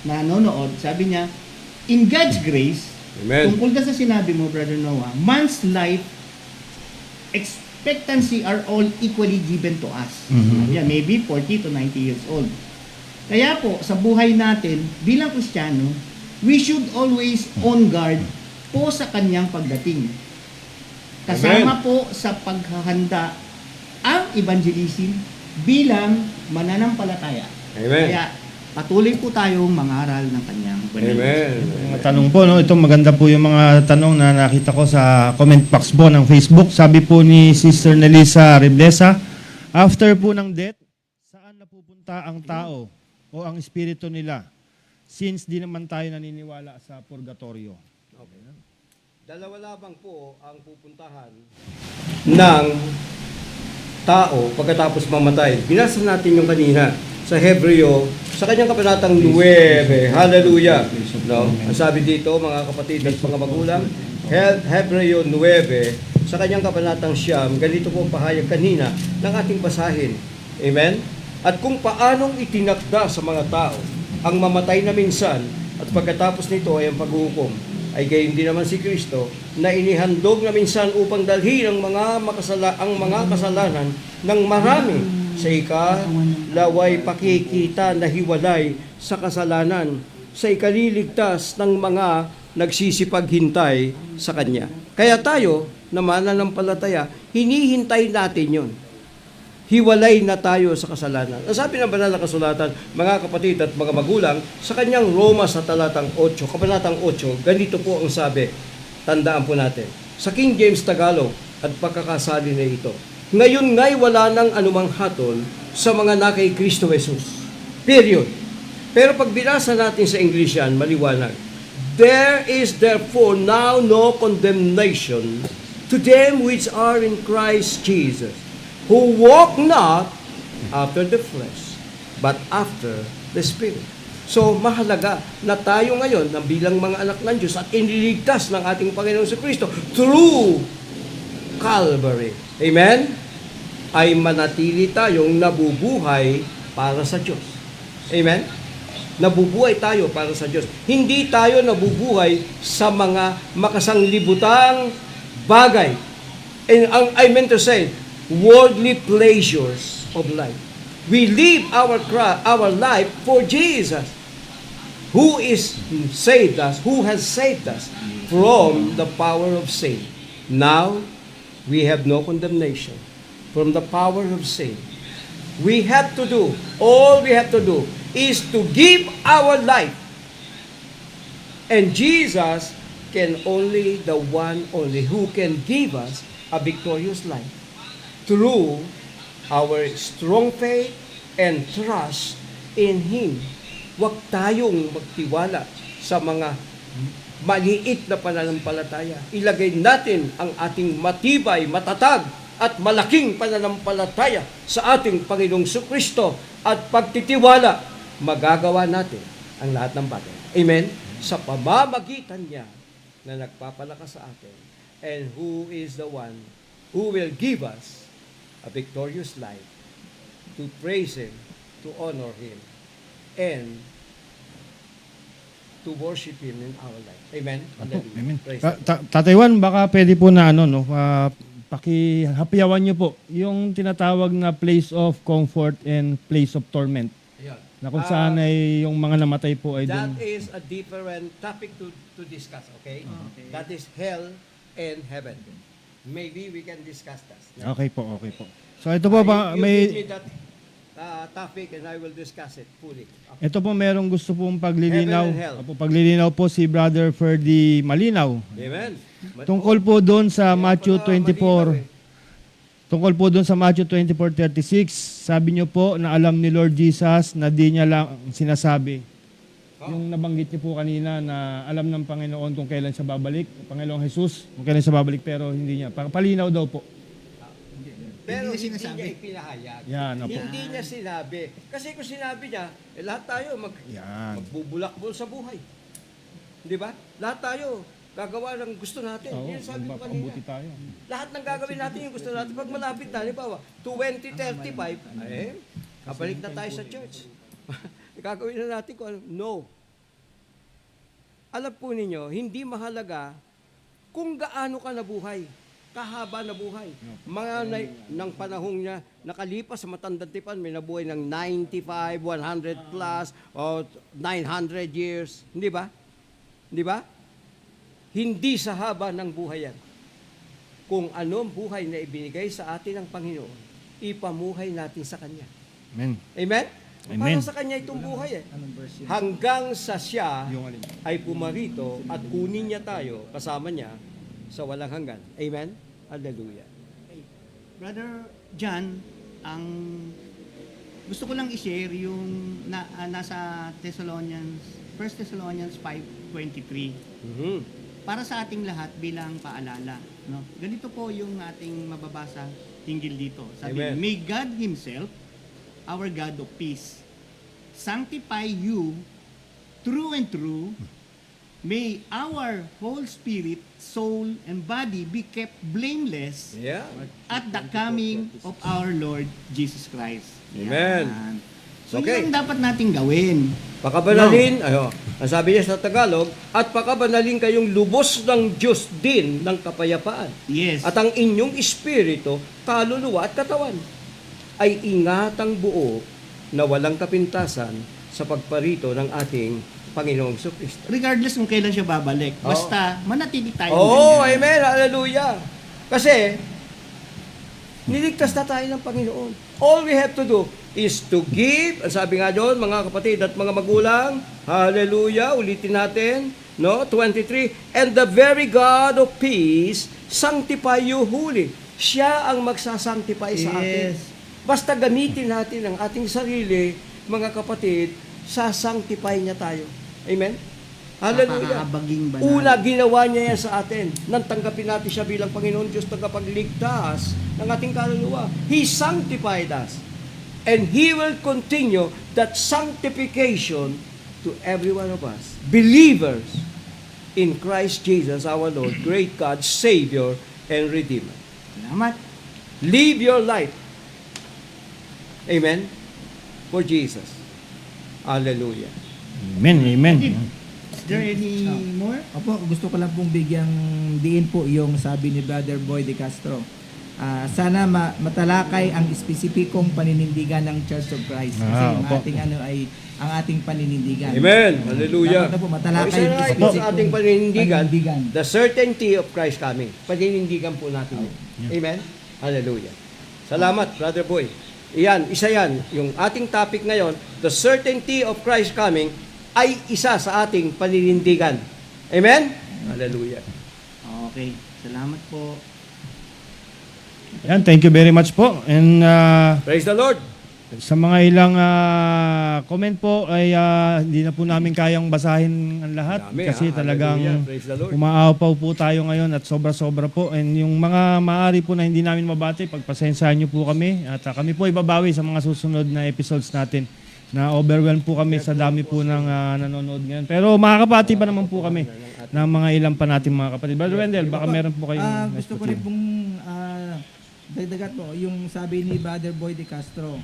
nanonood, sabi niya, in God's grace, Amen. tungkol ka sa sinabi mo, Brother Noah, man's life expectancy are all equally given to us. Yeah, maybe 40 to 90 years old. Kaya po, sa buhay natin, bilang Kristiyano, we should always on guard po sa kanyang pagdating. Kasama po sa paghahanda ang evangelism bilang mananampalataya. Amen. Kaya patuloy po tayong mangaral ng kanyang banal. Amen. Mga tanong po, no? Ito maganda po yung mga tanong na nakita ko sa comment box po ng Facebook. Sabi po ni Sister Nelisa Reblesa, after po ng death, saan napupunta ang tao o ang espiritu nila? Since di naman tayo naniniwala sa purgatorio. Okay. Dalawa labang po ang pupuntahan ng tao pagkatapos mamatay. Binasa natin yung kanina sa Hebreo, sa kanyang kabanatang 9. Hallelujah. No? Ang sabi dito, mga kapatid at mga magulang, Hebreo 9, sa kanyang kabanatang 9, ganito po ang pahayag kanina ng ating basahin. Amen? At kung paanong itinakda sa mga tao ang mamatay na minsan at pagkatapos nito ay ang paghuhukom, ay gayon din naman si Kristo na inihandog na minsan upang dalhin ang mga kasalanan ng marami sa ikalaway pakikita na hiwalay sa kasalanan sa ikaliligtas ng mga nagsisipaghintay sa Kanya. Kaya tayo na mananampalataya, hinihintay natin yon. Hiwalay na tayo sa kasalanan. Ang sabi ng banal na kasulatan, mga kapatid at mga magulang, sa kanyang Roma sa talatang 8, kabanatang 8, ganito po ang sabi. Tandaan po natin. Sa King James Tagalog at pagkakasali na ito, ngayon nga'y wala nang anumang hatol sa mga nakay Kristo Jesus. Period. Pero pag binasa natin sa English yan, maliwanag. There is therefore now no condemnation to them which are in Christ Jesus, who walk not after the flesh, but after the Spirit. So, mahalaga na tayo ngayon na bilang mga anak ng Diyos at iniligtas ng ating Panginoon sa Kristo through Calvary. Amen? Ay manatili tayong nabubuhay para sa Diyos. Amen? Nabubuhay tayo para sa Diyos. Hindi tayo nabubuhay sa mga makasanglibutang bagay. And I meant to say, worldly pleasures of life. We live our life for Jesus, who is saved us, who has saved us from the power of sin. Now, we have no condemnation from the power of sin. All we have to do is to give our life. And Jesus can only, the one only, who can give us a victorious life. Through our strong faith and trust in Him. Huwag tayong magtiwala sa mga maliit na pananampalataya. Ilagay natin ang ating matibay, matatag, at malaking pananampalataya sa ating Panginoong Kristo at pagtitiwala, magagawa natin ang lahat ng bagay. Amen? Sa pamamagitan niya na nagpapalakas sa atin, and who is the one who will give us a victorious life, to praise Him, to honor Him, and to worship Him in our life. Amen? Hallelujah. Amen. Praise God. Tatay Juan, baka pwede po na pakihapiyawan niyo po yung tinatawag na place of comfort and place of torment. Ayan. Na kung saan ay yung mga namatay po ay That dun. is a different topic to discuss, okay? That is hell and heaven. Maybe we can discuss that. Okay po. So ito po You may give me that topic and I will discuss it fully. Okay. ito po merong gusto pong paglilinaw. Heaven and hell. Paglilinaw po si Brother Ferdy Malinaw. Amen. Tungkol po doon sa Kaya Matthew pala malinaw 24. eh. Tungkol po dun sa Matthew 24:36, sabi niyo po na alam ni Lord Jesus na di niya lang sinasabi. Yung nabanggit niyo po kanina na alam ng Panginoon kung kailan siya babalik, Panginoong Jesus, kung kailan siya babalik, pero hindi niya. Palinaw daw po. Pero Hindi hindi niya sinasabi. niya ipinahayag. Yan, apo. Hindi niya sinabi. Kasi kung sinabi niya, lahat tayo Yan. magbubulakbol sa buhay. Di ba? Lahat tayo gagawa ng gusto natin. Oo, Yun sabi ko magpapabuti kanina. tayo. Lahat ng gagawin natin yung gusto natin. Pag malapit na, halimbawa, 2035, kabalik na tayo sa church. Gagawin na natin kung ano. No. Alam po ninyo, hindi mahalaga kung gaano ka nabuhay. Kahaba na buhay. Mga ng panahong niya, nakalipas sa matandang tipan, may nabuhay ng 95, 100 plus, o 900 years. Hindi ba? Hindi ba? Hindi sa haba ng buhay yan. Kung ano ang buhay na ibinigay sa atin ng Panginoon, ipamuhay natin sa Kanya. Amen. Amen? Amen. Para sa Kanya itong buhay eh. Anong verse yun? Hanggang sa siya Yung alin. ay pumarito at kunin niya tayo kasama niya sa walang hanggan. Amen? Hallelujah. Brother John, ang gusto ko lang i-share yung nasa Thessalonians, 1 Thessalonians 5:23 Mhm. para sa ating lahat bilang paalala. No? Ganito po yung ating mababasa hinggil dito. Sabi, Amen. May God Himself, our God of peace, sanctify you true and true. May our whole spirit, soul, and body be kept blameless Yeah. at the coming of our Lord Jesus Christ. Amen. Yan. So, Okay. yun ang dapat nating gawin. Pakabanalin, ang sabi niya sa Tagalog, at pakabanalin kayong lubos ng Diyos din ng kapayapaan. Yes. At ang inyong espiritu, kaluluwa at katawan ay ingatang buo na walang kapintasan sa pagparito ng ating Panginoong Kristo. Regardless kung kailan siya babalik. Basta, manatili tayo. Oh, ganyan. amen. Hallelujah. Kasi, niligtas na tayo ng Panginoon. All we have to do is to give, ang sabi nga doon, mga kapatid at mga magulang, hallelujah, ulitin natin, no? 23, and the very God of peace sanctify you wholly. Siya ang magsasanctify sa atin. Yes. Basta gamitin natin ang ating sarili, mga kapatid, sasanctify niya tayo. Amen? Hallelujah. Napakabaging banal. Una, ginawa niya yan sa atin. Nang tanggapin natin siya bilang Panginoon Diyos, tagapagligtas ng ating kaluluwa. He sanctified us. And He will continue that sanctification to every one of us. Believers in Christ Jesus, our Lord, great God, Savior, and Redeemer. Salamat. Live your life. Amen? For Jesus. Hallelujah. Amen. Amen. Is there any more? Opo, gusto ko lang pong bigyang diin po yung sabi ni Brother Boy de Castro. Sana matalakay ang espesipikong paninindigan ng Church of Christ. Kasi yung opo. ating ang ating paninindigan. Amen. Hallelujah. Dapat na po matalakay Isa yung na ito espesipikong sa ating paninindigan, paninindigan. the certainty of Christ coming. Paninindigan po natin. Amen? Hallelujah. Salamat, Brother Boy. Iyan, isa yan. Yung ating topic ngayon, the certainty of Christ coming, ay isa sa ating paninindigan. Amen? Hallelujah. Okay. Salamat po. Yan, thank you very much po. And Praise the Lord. sa mga ilang comment po ay hindi na po namin kayang basahin ang lahat Dami, kasi ha? talagang Hallelujah. Praise the Lord. umaapaw po tayo ngayon at sobra-sobra po. And yung mga maaari po na hindi namin mabati, pagpasensyahan niyo po kami at kami po ibabawi sa mga susunod na episodes natin na overwhelmed po kami sa dami po ng nanonood ngayon. Pero makakapati pa naman po kami ng mga ilang pa nating mga kapatid. Brother Wendell, baka meron po kayong Gusto ko rin pong dagdagat po yung sabi ni Brother Boy de Castro.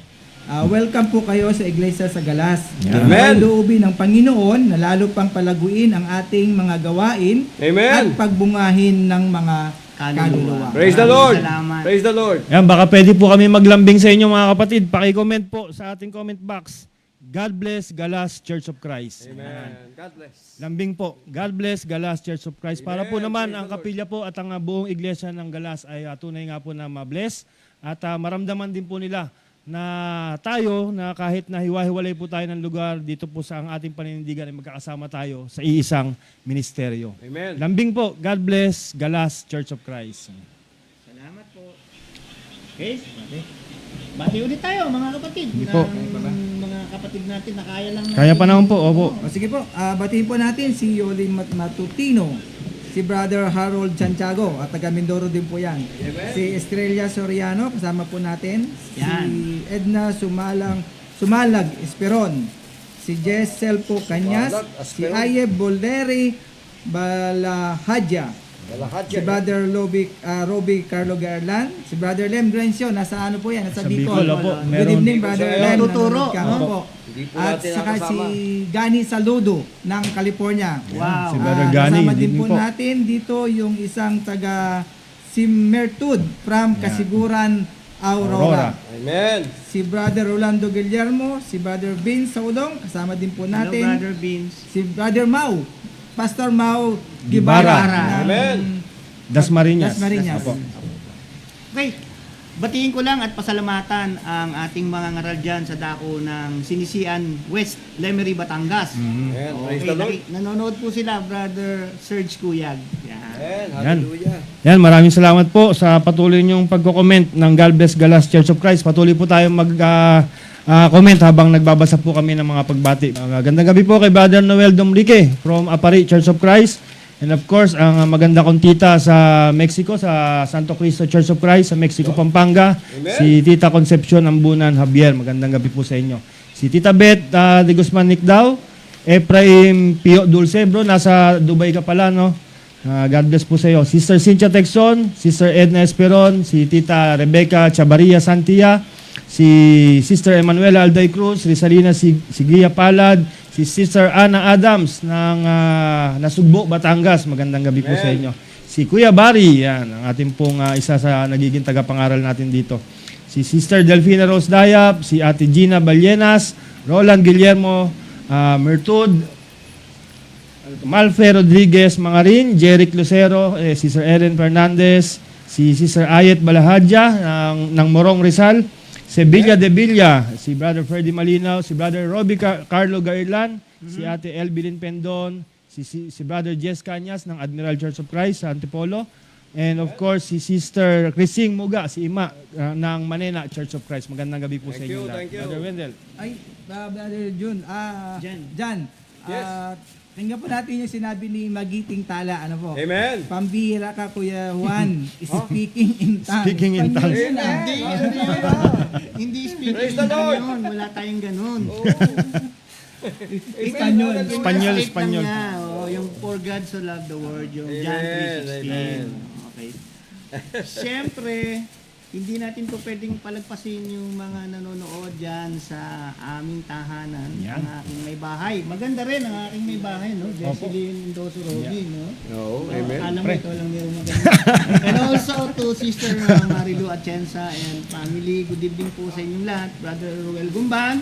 Welcome po kayo sa Iglesia sa Galas. Amen. Loobin ng Panginoon na lalo pang palaguin ang ating mga gawain Amen. at pagbungahin ng mga kaluluwa. Praise the Maraming Lord. salamat. Praise the Lord. Yan, baka pwede po kami maglambing sa inyo mga kapatid. Paki-comment po sa ating comment box. God bless Galas Church of Christ. Amen. God bless. Lambing po. God bless Galas Church of Christ. Para po Amen. naman Praise ang the Lord. kapilya po at ang buong iglesia ng Galas ay tunay nga po na ma-bless. At maramdaman din po nila na tayo, na kahit na hiwa-hiwalay po tayo ng lugar, dito po sa ang ating paninindigan ay magkakasama tayo sa iisang ministeryo. Amen. Lambing po. God bless Galas Church of Christ. Salamat po. Okay? Bati ulit tayo mga kapatid. Po. Mga kapatid natin na kaya lang natin. Kaya pa naman po, opo. O sige po, batiin po natin si Yoli Matutino, si Brother Harold Santiago, at taga Mindoro din po yan. Si Estrella Soriano, kasama po natin. Yan. Si Edna Sumalag Esperon. Si Jess Selpo Cañas. Sumalag Si Esperon. Ayeb Bolderi Balahadja. Si Brother Roby Carlo Garland. Si Brother Lem Grencio, nasa ano po yan? Nasa Sa Bicol. Bicol, opo. Good Meron. evening, Brother Bicol Lem. Tuturo. Nanonood ka. Opo. Hindi po At natin saka si nakasama. Gani Saludo ng California. Wow. Si Brother Gani, Kasama din din po po. natin dito yung isang taga Simertud from Kasiguran, Aurora. Amen. Si Brother Rolando Guillermo, si Brother Vince Saudong, kasama din po Hello, natin. Brother Beans. Si Brother Mau, Pastor Mau Gibara. Gibara. ng Amen. Dasmariñas. Dasmariñas. Opo. Okay. Batiin ko lang at pasalamatan ang ating mga ngaral dyan sa dako ng Sinisian West, Lemery, Batangas. Amen. Praise Okay, the Lord. nanonood po sila, Brother Serge Kuyag. Yan. Amen. Hallelujah. Yan, maraming salamat po sa patuloy niyong pagko-comment ng God Bless Galas Church of Christ. Patuloy po tayong comment habang nagbabasa po kami ng mga pagbati. Gandang gabi po kay Brother Noel Domrique from Apari Church of Christ. And of course, ang maganda kong tita sa Mexico, sa Santo Cristo Church of Christ, sa Mexico, Pampanga. Amen. Si Tita Concepcion Ambunan Javier. Magandang gabi po sa inyo. Si Tita Beth de Guzman Nicdao. Ephraim Pio Dulce, bro. Nasa Dubai ka pala, no? God bless po sa iyo. Sister Cynthia Texon, Sister Edna Esperon, si Tita Rebecca Chavarria Santia, si Sister Emanuela Alday Cruz, Rizalina Sigia Palad, si Sister Ana Adams ng Nasugbo, Batangas. Magandang gabi po sa inyo. Si Kuya Barry, yan, ang ating pong isa sa nagiging tagapangaral natin dito. Si Sister Delfina Rose Dayap, si Ate Gina Ballenas, Roland Guillermo Mertud, Malfe Rodriguez Mangarin, Jeric Lucero, Sister Ellen Fernandez, si Sister Ayet Balahadja ng Morong Rizal, si Villa de Villa, si Brother Freddy Malinaw, si Brother Roby Carlo Gairlan, si Ate Elbilin Pendon, si Brother Jess Cañas ng Admiral Church of Christ sa Antipolo, and of course si Sister Chrising Muga, si Ima ng Manena Church of Christ. Magandang gabi po sa inyo lahat. Thank you. Brother Wendell. Ay, Brother Jun, Jan, Yes. tingnan po natin yung sinabi ni Magiting Tala, ano po? Amen. Pambihira ka, Kuya Juan, speaking in tongues. Speaking in tongues. Yun, ah. Hindi speaking Praise the Lord. ganun. Wala tayong ganun. Espanyol. Espanyol, Translate Espanyol. lang niya. Yung for God so loved the world, yung John Amen, 3:16. amen. Okay. Siyempre, hindi natin to pwedeng palagpasin yung mga nanonood dyan sa aming tahanan, Yan. ang aking may bahay. Maganda rin ang aking may bahay, no? Jesseline Mendoza Rogi, no? No, amen. Alam mo, ito lang meron maganda. And also to Sister Marilu Atienza and family, good evening po sa inyong lahat. Brother Ruel Gumban,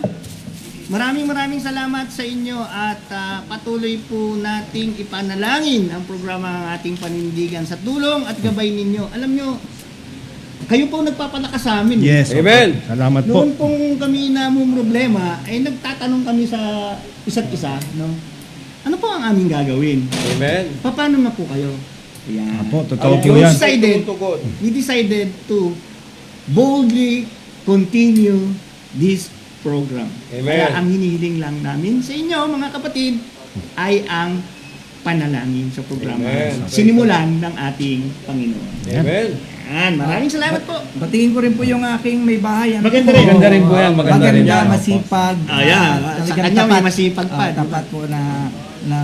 maraming salamat sa inyo at patuloy po nating ipanalangin ang programa ng ating panindigan sa tulong at gabay ninyo. Alam nyo, kayo po nagpapalakas sa amin. Yes. Amen. opo. Salamat po. Noon pong kami na problema, ay nagtatanong kami sa isa't isa, no? Ano po ang aming gagawin? Amen. Paano na po kayo? Ayan. Apo, totoo po We yan. decided to boldly continue this program. Amen. Kaya ang hinihiling lang namin sa inyo, mga kapatid, ay ang panalangin sa programa. Amen. Sinimulan ng ating Panginoon. Amen. Yan, maraming salamat po. Batiin ko rin po yung aking may bahay. Ano Maganda po? rin. Maganda rin po yan, maganda rin yan. Masipag. Sa talagang kanya may masipag pa. tapat po na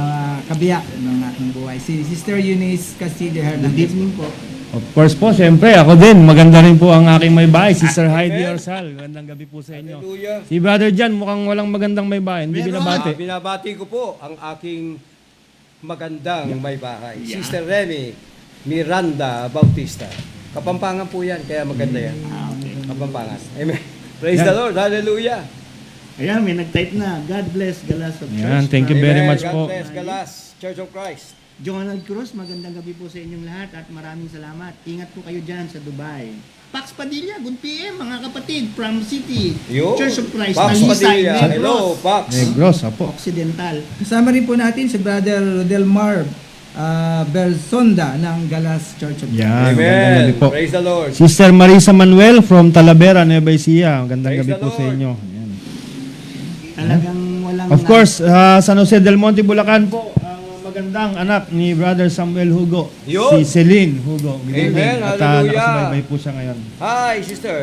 kabiyak ng aking buhay. Si Sister Eunice Castillo Good Hernandez. evening po. Of course po, siyempre, ako din. Maganda rin po ang aking may bahay, Sister Heidi Orsal. Magandang gabi po sa inyo. Hallelujah. Si Brother Jan, mukhang walang magandang may bahay. Hindi binabati. Binabati ko po ang aking magandang may bahay. Sister Remy Miranda Bautista. Kapampangan po yan, kaya maganda yan. Okay. Kapampangan. Amen. Praise the Lord. Hallelujah. Ayan, may nag-type na. God bless Galas of Yan, Church. thank you very Amen. much God po. bless Galas, Church of Christ. Jonald Cruz, magandang gabi po sa inyong lahat at maraming salamat. Ingat po kayo dyan sa Dubai. Pax Padilla, good PM mga kapatid from City, Yo. Church of Christ, Pax Talisay, Padilla. Hello, Negros, Pax. Negros, apo. Occidental. Kasama rin po natin si Brother Rodelmar Bersonda ng Galas Church of Yan, magandang Amen. gabi po. Praise the Lord. Sister Marisa Manuel from Talavera, Nueva Ecija. Magandang Praise gabi the po sa Lord. inyo. Ayan. Talagang walang Of course, San Jose del Monte, Bulacan po, ang magandang anak ni Brother Samuel Hugo, Yun. si Celine Hugo. Good evening. Amen. At Hallelujah. nakasubaybay po siya ngayon. Hi, sister.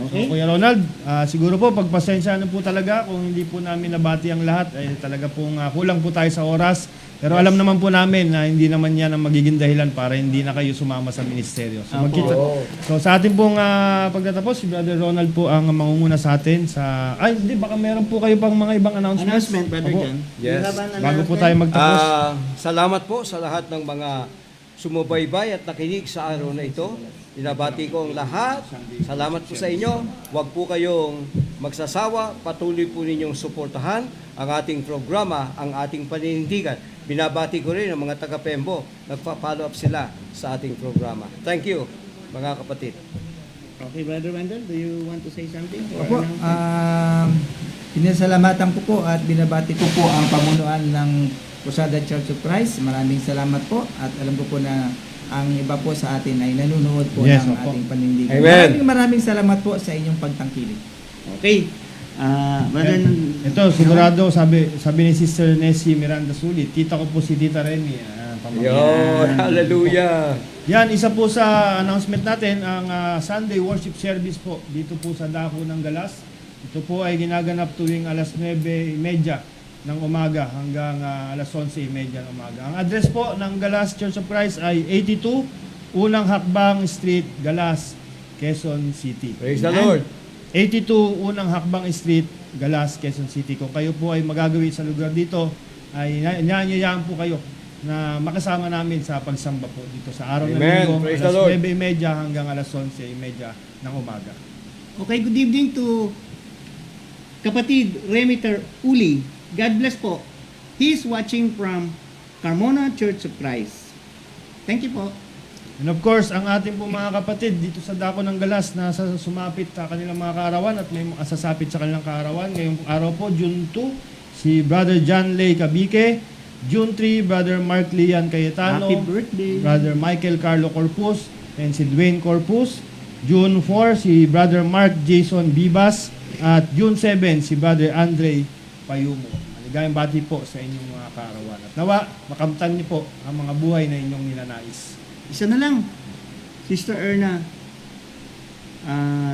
Okay. So, Kuya Ronald, siguro po pagpasensya na po talaga kung hindi po namin nabati ang lahat, ay talaga pong kulang po tayo sa oras. Pero alam naman po namin na hindi naman yan ang magiging dahilan para hindi na kayo sumama sa ministeryo. So, Apo. so sa ating pong pagtatapos, si Brother Ronald po ang mangunguna sa atin sa... Ay, hindi, baka meron po kayo pang mga ibang announcements. Announcement, Brother Opo. John. Yes. You have an Bago po announcement? tayo magtapos. Salamat po sa lahat ng mga sumubaybay at nakinig sa araw na ito. Binabati ko ang lahat. Salamat po sa inyo. Huwag po kayong magsasawa. Patuloy po ninyong suportahan ang ating programa, ang ating paninindigan. Binabati ko rin ang mga taga-Pembo. Nagpa-follow up sila sa ating programa. Thank you, mga kapatid. Okay, Brother Wendell, do you want to say something? Or Opo, announcement? pinasalamatan ko po at binabati ko po ang pamunuan ng Posada Church of Christ. Maraming salamat po at alam ko po na ang iba po sa atin ay nanonood po Yes, ng opo. ating panindigan. Amen. Maraming salamat po sa inyong pagtangkilik. Okay. Brother, Ito, sigurado, sabi ni Sister Nessie Miranda Sulit, tita ko po si Tita Remy. Yo, hallelujah. Yan, isa po sa announcement natin, ang Sunday worship service po dito po sa Dako ng Galas. Ito po ay ginaganap tuwing alas 9:30 ng umaga hanggang alas 11:30 ng umaga. Ang address po ng Galas Church of Christ ay 82 Unang Hakbang Street, Galas, Quezon City. Praise the Lord. 82 Unang Hakbang Street, Galas, Quezon City. Kung kayo po ay magagawin sa lugar dito, ay inaanyayaan po kayo na makasama namin sa pagsamba po dito sa araw ng Amen. linggo, Praise the alas Lord. 9:30 hanggang alas 11:30 ng umaga. okay, good evening to kapatid Remiter Uli. God bless po. He's watching from Carmona Church of Christ. Thank you po. And of course, ang ating po mga kapatid dito sa Dako ng Galas na sumapit sa kanilang mga kaarawan at may sasapit sa kanilang kaarawan. Ngayong araw po, June 2, si Brother John Lay Cabique. June 3, Brother Mark Lian Cayetano. Happy birthday. Brother Michael Carlo Corpus and si Dwayne Corpus. June 4, si Brother Mark Jason Bibas. At June 7, si Brother Andre Payumo. Maligayang bati po sa inyong mga kaarawan. At nawa, makamtan niyo po ang mga buhay na inyong ninanais. Isa na lang. Sister Erna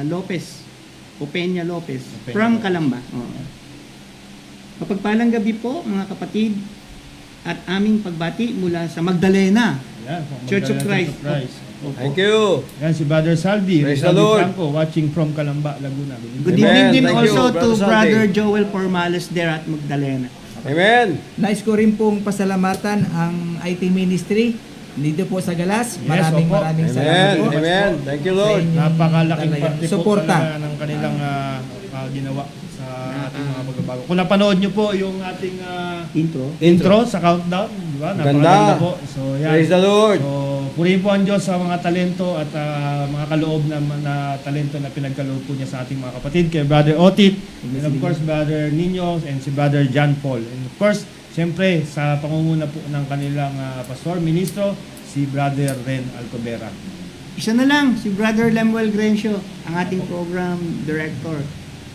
Lopez. Openia Lopez. Openia From Lopez. Calamba. Oo. Mapagpalang gabi po mga kapatid at aming pagbati mula sa Magdalena. Yan, Church of Christ. Opo. Thank you. Yan si Brother Saldi. Praise Saldi the Lord. Franco, watching from Calamba, Laguna. Good Amen. evening din Thank you, also to Brother Saldi. Brother Joel Formales there at Magdalena. Amen. Nais ko rin pong pasalamatan ang IT Ministry dito po sa Galas. Yes, Maraming opo. maraming Amen. salamat po. Amen. Thank you, Sa Lord. inyong Napakalaking talagang parte po suporta. talaga ng kanilang ginawa sa ating mga pagbabago. Kung napanood nyo po yung ating intro sa countdown, di ba? Napakaganda Ganda. po. So, yan. Praise the Lord. So, purihin po ang Diyos sa mga talento at mga kaloob na talento na pinagkaloob po niya sa ating mga kapatid. Kay Brother Otit, and of course, Brother Nino, and si Brother John Paul. And of course, siyempre, sa pangunguna po ng kanilang pastor, ministro, si Brother Ren Alcobera. Isa na lang, si Brother Lemuel Grencio, ang ating program director.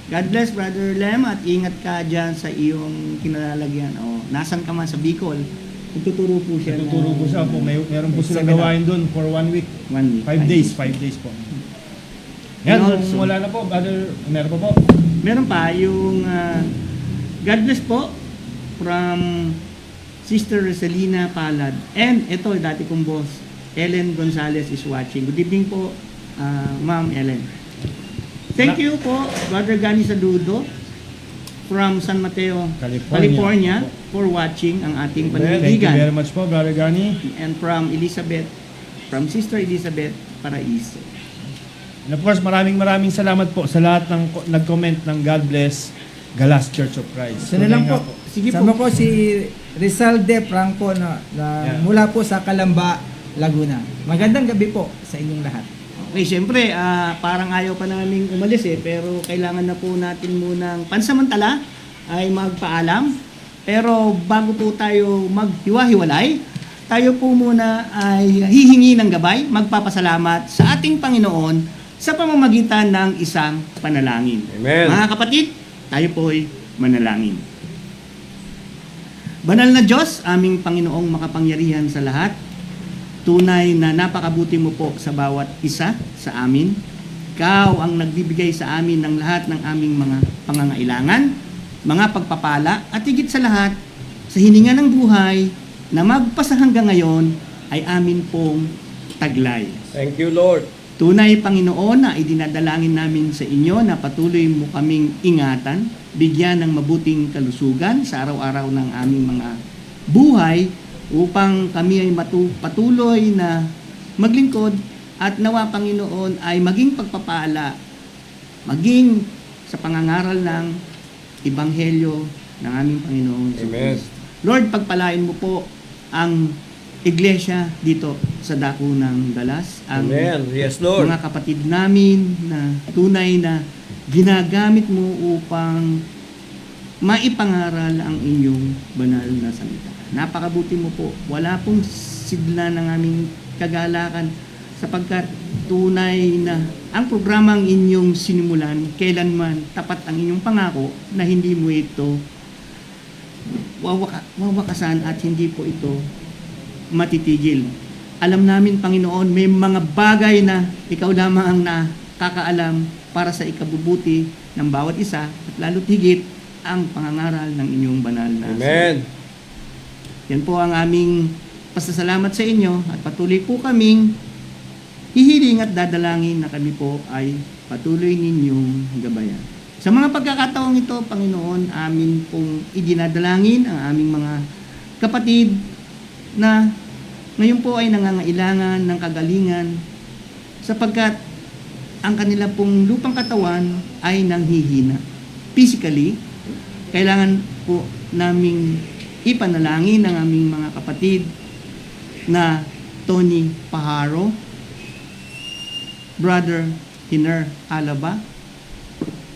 God bless, Brother Lem, at ingat ka dyan sa iyong kinalalagyan. O, nasan ka man sa Bicol, tuturo po siya. Tuturo po siya po. Meron po silang gawain doon for 1 week. 1 week. 5 days po. Yan, And kung also- wala na po, Brother, meron pa po. Meron pa yung God bless po from Sister Rosalina Palad. And ito, dati kong boss, Ellen Gonzalez is watching. Good evening po, Ma'am Ellen. Thank you po, Brother Gani Saludo from San Mateo, California, for watching ang ating Thank you very panindigan. much po, Brother Gani. And from Sister Elizabeth Paraiso. And of course, maraming salamat po sa lahat ng nag-comment ng God bless Galas Church of Christ. Sana lang Tunay po. nga Sige Sama po. ko si Rizal De Franco na Yeah. mula po sa Calamba, Laguna. Magandang gabi po sa inyong lahat. Okay, siyempre, parang ayaw pa namin umalis pero kailangan na po natin munang pansamantala ay magpaalam Pero bago po tayo maghiwa-hiwalay, tayo po muna ay hihingi ng gabay, magpapasalamat sa ating Panginoon sa pamamagitan ng isang panalangin. Amen. Mga kapatid, tayo po ay manalangin. Banal na Diyos, aming Panginoong makapangyarihan sa lahat, tunay na napakabuti mo po sa bawat isa sa amin. Ikaw ang nagbibigay sa amin ng lahat ng aming mga pangangailangan, mga pagpapala, at higit sa lahat, sa hininga ng buhay na magpasa hanggang ngayon ay amin pong taglay. Thank you, Lord. Tunay, Panginoon, na idinadalangin namin sa inyo na patuloy mo kaming ingatan, bigyan ng mabuting kalusugan sa araw-araw ng aming mga buhay upang kami ay patuloy na maglingkod at nawa, Panginoon, ay maging pagpapala, maging sa pangangaral ng Ebanghelyo ng aming Panginoon. Amen. Lord, pagpalain mo po ang iglesia dito sa dako ng Galas. Ang Amen. Yes, Lord. mga kapatid namin na tunay na ginagamit mo upang maipangaral ang inyong banal na salita. Napakabuti mo po. Wala pong sigla ng aming kagalakan sapagkat tunay na ang programang inyong sinimulan, kailanman tapat ang inyong pangako na hindi mo ito wawakasan at hindi po ito matitigil. Alam namin, Panginoon, may mga bagay na ikaw lamang ang nakakaalam para sa ikabubuti ng bawat isa at lalo't higit ang pangangaral ng inyong banal na Amen. yan po ang aming pasasalamat sa inyo at patuloy po kaming hihiling at dadalangin na kami po ay patuloy ninyong gabayan. Sa mga pagkakataong ito, Panginoon, amin pong idinadalangin ang aming mga kapatid na ngayon po ay nangangailangan ng kagalingan sapagkat ang kanila pong lupang katawan ay nanghihina. Physically, kailangan po naming ipanalangin ang aming mga kapatid na Tony Paharo, Brother Hiner Alaba,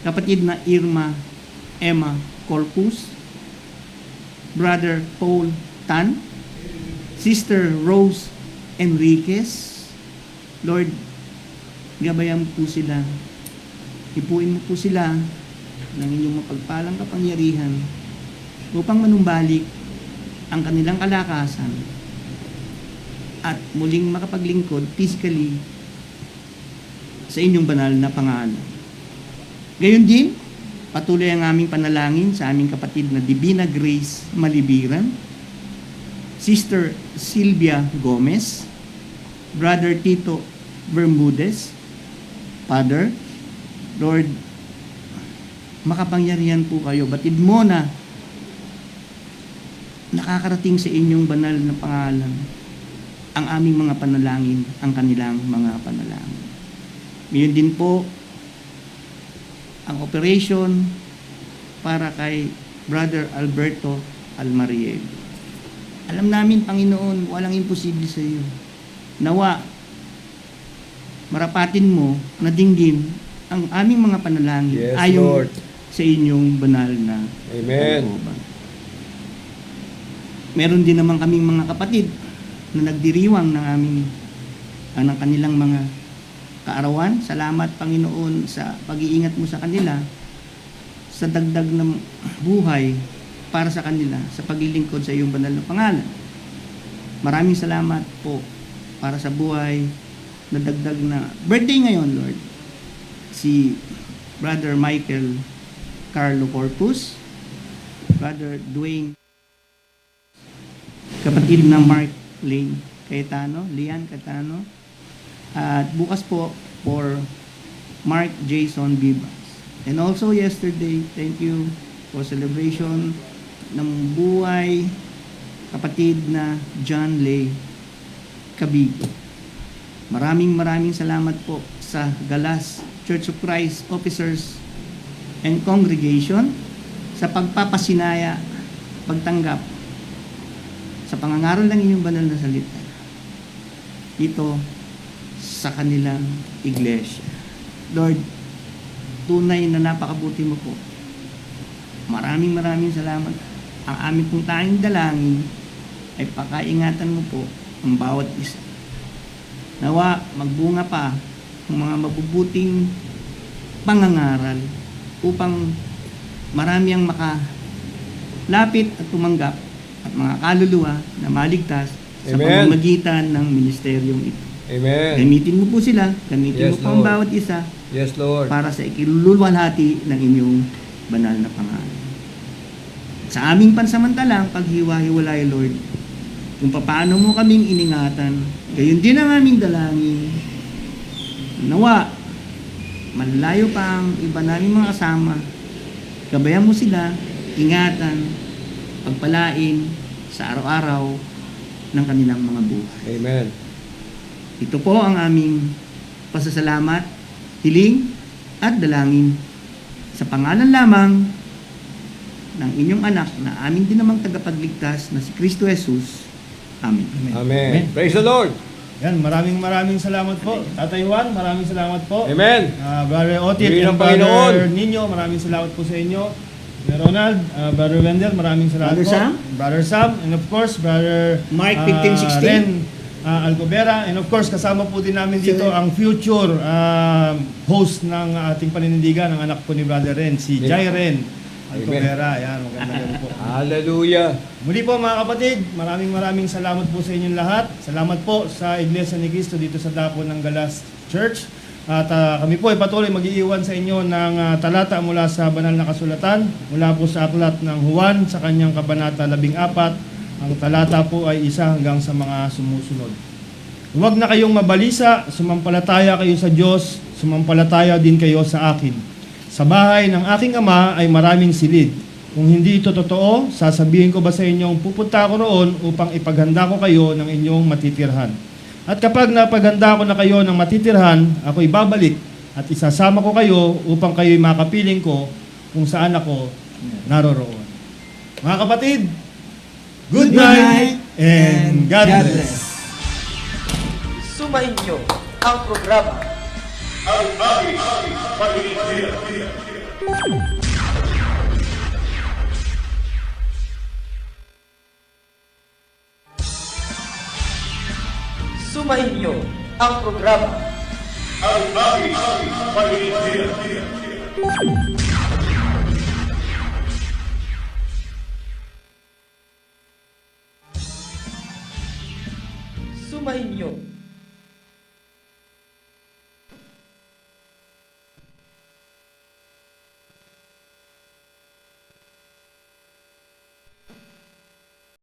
kapatid na Irma Emma Corpus, Brother Paul Tan, Sister Rose Enriquez. Lord, gabayan mo po sila. Ipuin mo po sila ng inyong mapagpalang kapangyarihan upang manumbalik ang kanilang kalakasan at muling makapaglingkod physically sa inyong banal na pangalan. Gayon din, patuloy ang aming panalangin sa aming kapatid na Divina Grace Malibiran, Sister Sylvia Gomez, Brother Tito Bermudez. Father, Lord, makapangyarihan po kayo. Batid mo na nakakarating sa inyong banal na pangalan ang aming mga panalangin, ang kanilang mga panalangin. Ngayon din po, ang operation para kay Brother Alberto Almariel. Alam namin, Panginoon, walang imposible sa iyo. Nawa, marapatin mo na dinggin ang aming mga panalangin Yes, ayon Lord. sa inyong banal na Amen. kalooban. Meron din naman kaming mga kapatid na nagdiriwang ng kanilang mga kaarawan. Salamat, Panginoon, sa pag-iingat mo sa kanila, sa dagdag ng buhay para sa kanila, sa paglilingkod sa iyong banal na pangalan. Maraming salamat po para sa buhay na dagdag na birthday ngayon, Lord. Si Brother Michael Carlo Corpus, Brother Dwayne, kapatid na Mark Lian Cayetano, at bukas po for Mark Jason Vivas. And also yesterday, thank you for celebration ng buhay kapatid na John Lay Cabigo. Maraming salamat po sa Galas Church of Christ Officers and Congregation sa pagpapasinaya, pagtanggap sa pangangaral ng inyong banal na salita dito sa kanilang iglesia. Lord, tunay na napakabuti mo po. Maraming salamat ang aming pong tanging dalangin ay pakaingatan mo po ang bawat isa. Nawa, magbunga pa ang mga mabubuting pangangaral upang marami ang makalapit at tumanggap at mga kaluluwa na maligtas sa Amen. pamamagitan ng ministeryong ito. Amen. Gamitin mo po sila, gamitin Yes, mo po ang Lord. bawat isa Yes, Lord. para sa ikiluluwalhati ng inyong banal na pangalan. Sa aming pansamantalang paghiwa-hiwalay, Lord, kung paano mo kaming iningatan, gayon din ang aming dalangin. Nawa, malayo pa ang iba naming mga kasama. Gabayan mo sila, ingatan, pagpalain sa araw-araw ng kanilang mga buhay. Amen. Ito po ang aming pasasalamat, hiling at dalangin sa pangalan lamang ng inyong anak na aming din namang tagapagligtas na si Kristo Jesus. Amen. Amen. Praise the Lord. Yan, maraming salamat po. Tatay Juan, maraming salamat po. Amen. Brother Otit Purihin and ang Panginoon. Brother Nino, maraming salamat po sa inyo. Brother Ronald, Brother Wendell, maraming salamat Brother po. Sam. Brother Sam, and of course, Brother Mark 1516. Ren Alcobera, and of course, kasama po din namin dito Sir. ang future host ng ating paninindigan, ang anak po ni Brother Ren, si Jai Ren Alcobera. Yan, magandang gabi po. Hallelujah. Muli po mga kapatid, maraming salamat po sa inyong lahat. Salamat po sa Iglesia ni Cristo dito sa Dapo ng Galas Church. At kami po ay patuloy mag-iiwan sa inyo ng talata mula sa banal na kasulatan, mula po sa aklat ng Juan sa kanyang kabanata 14. Ang talata po ay 1 hanggang sa mga sumusunod. Huwag na kayong mabalisa, sumampalataya kayo sa Diyos, sumampalataya din kayo sa akin. Sa bahay ng aking ama ay maraming silid. Kung hindi ito totoo, sasabihin ko ba sa inyong pupunta ako roon upang ipaghanda ko kayo ng inyong matitirhan. At kapag napaghanda ko na kayo ng matitirhan, ako ibabalik at isasama ko kayo upang kayo'y makapiling ko kung saan ako naroroon. Mga kapatid, good night and God bless. Sumayin niyo ang programa Ang aking paninindigan. Sumayin niyo ang programa Ang aking paninindigan. Sumayin niyo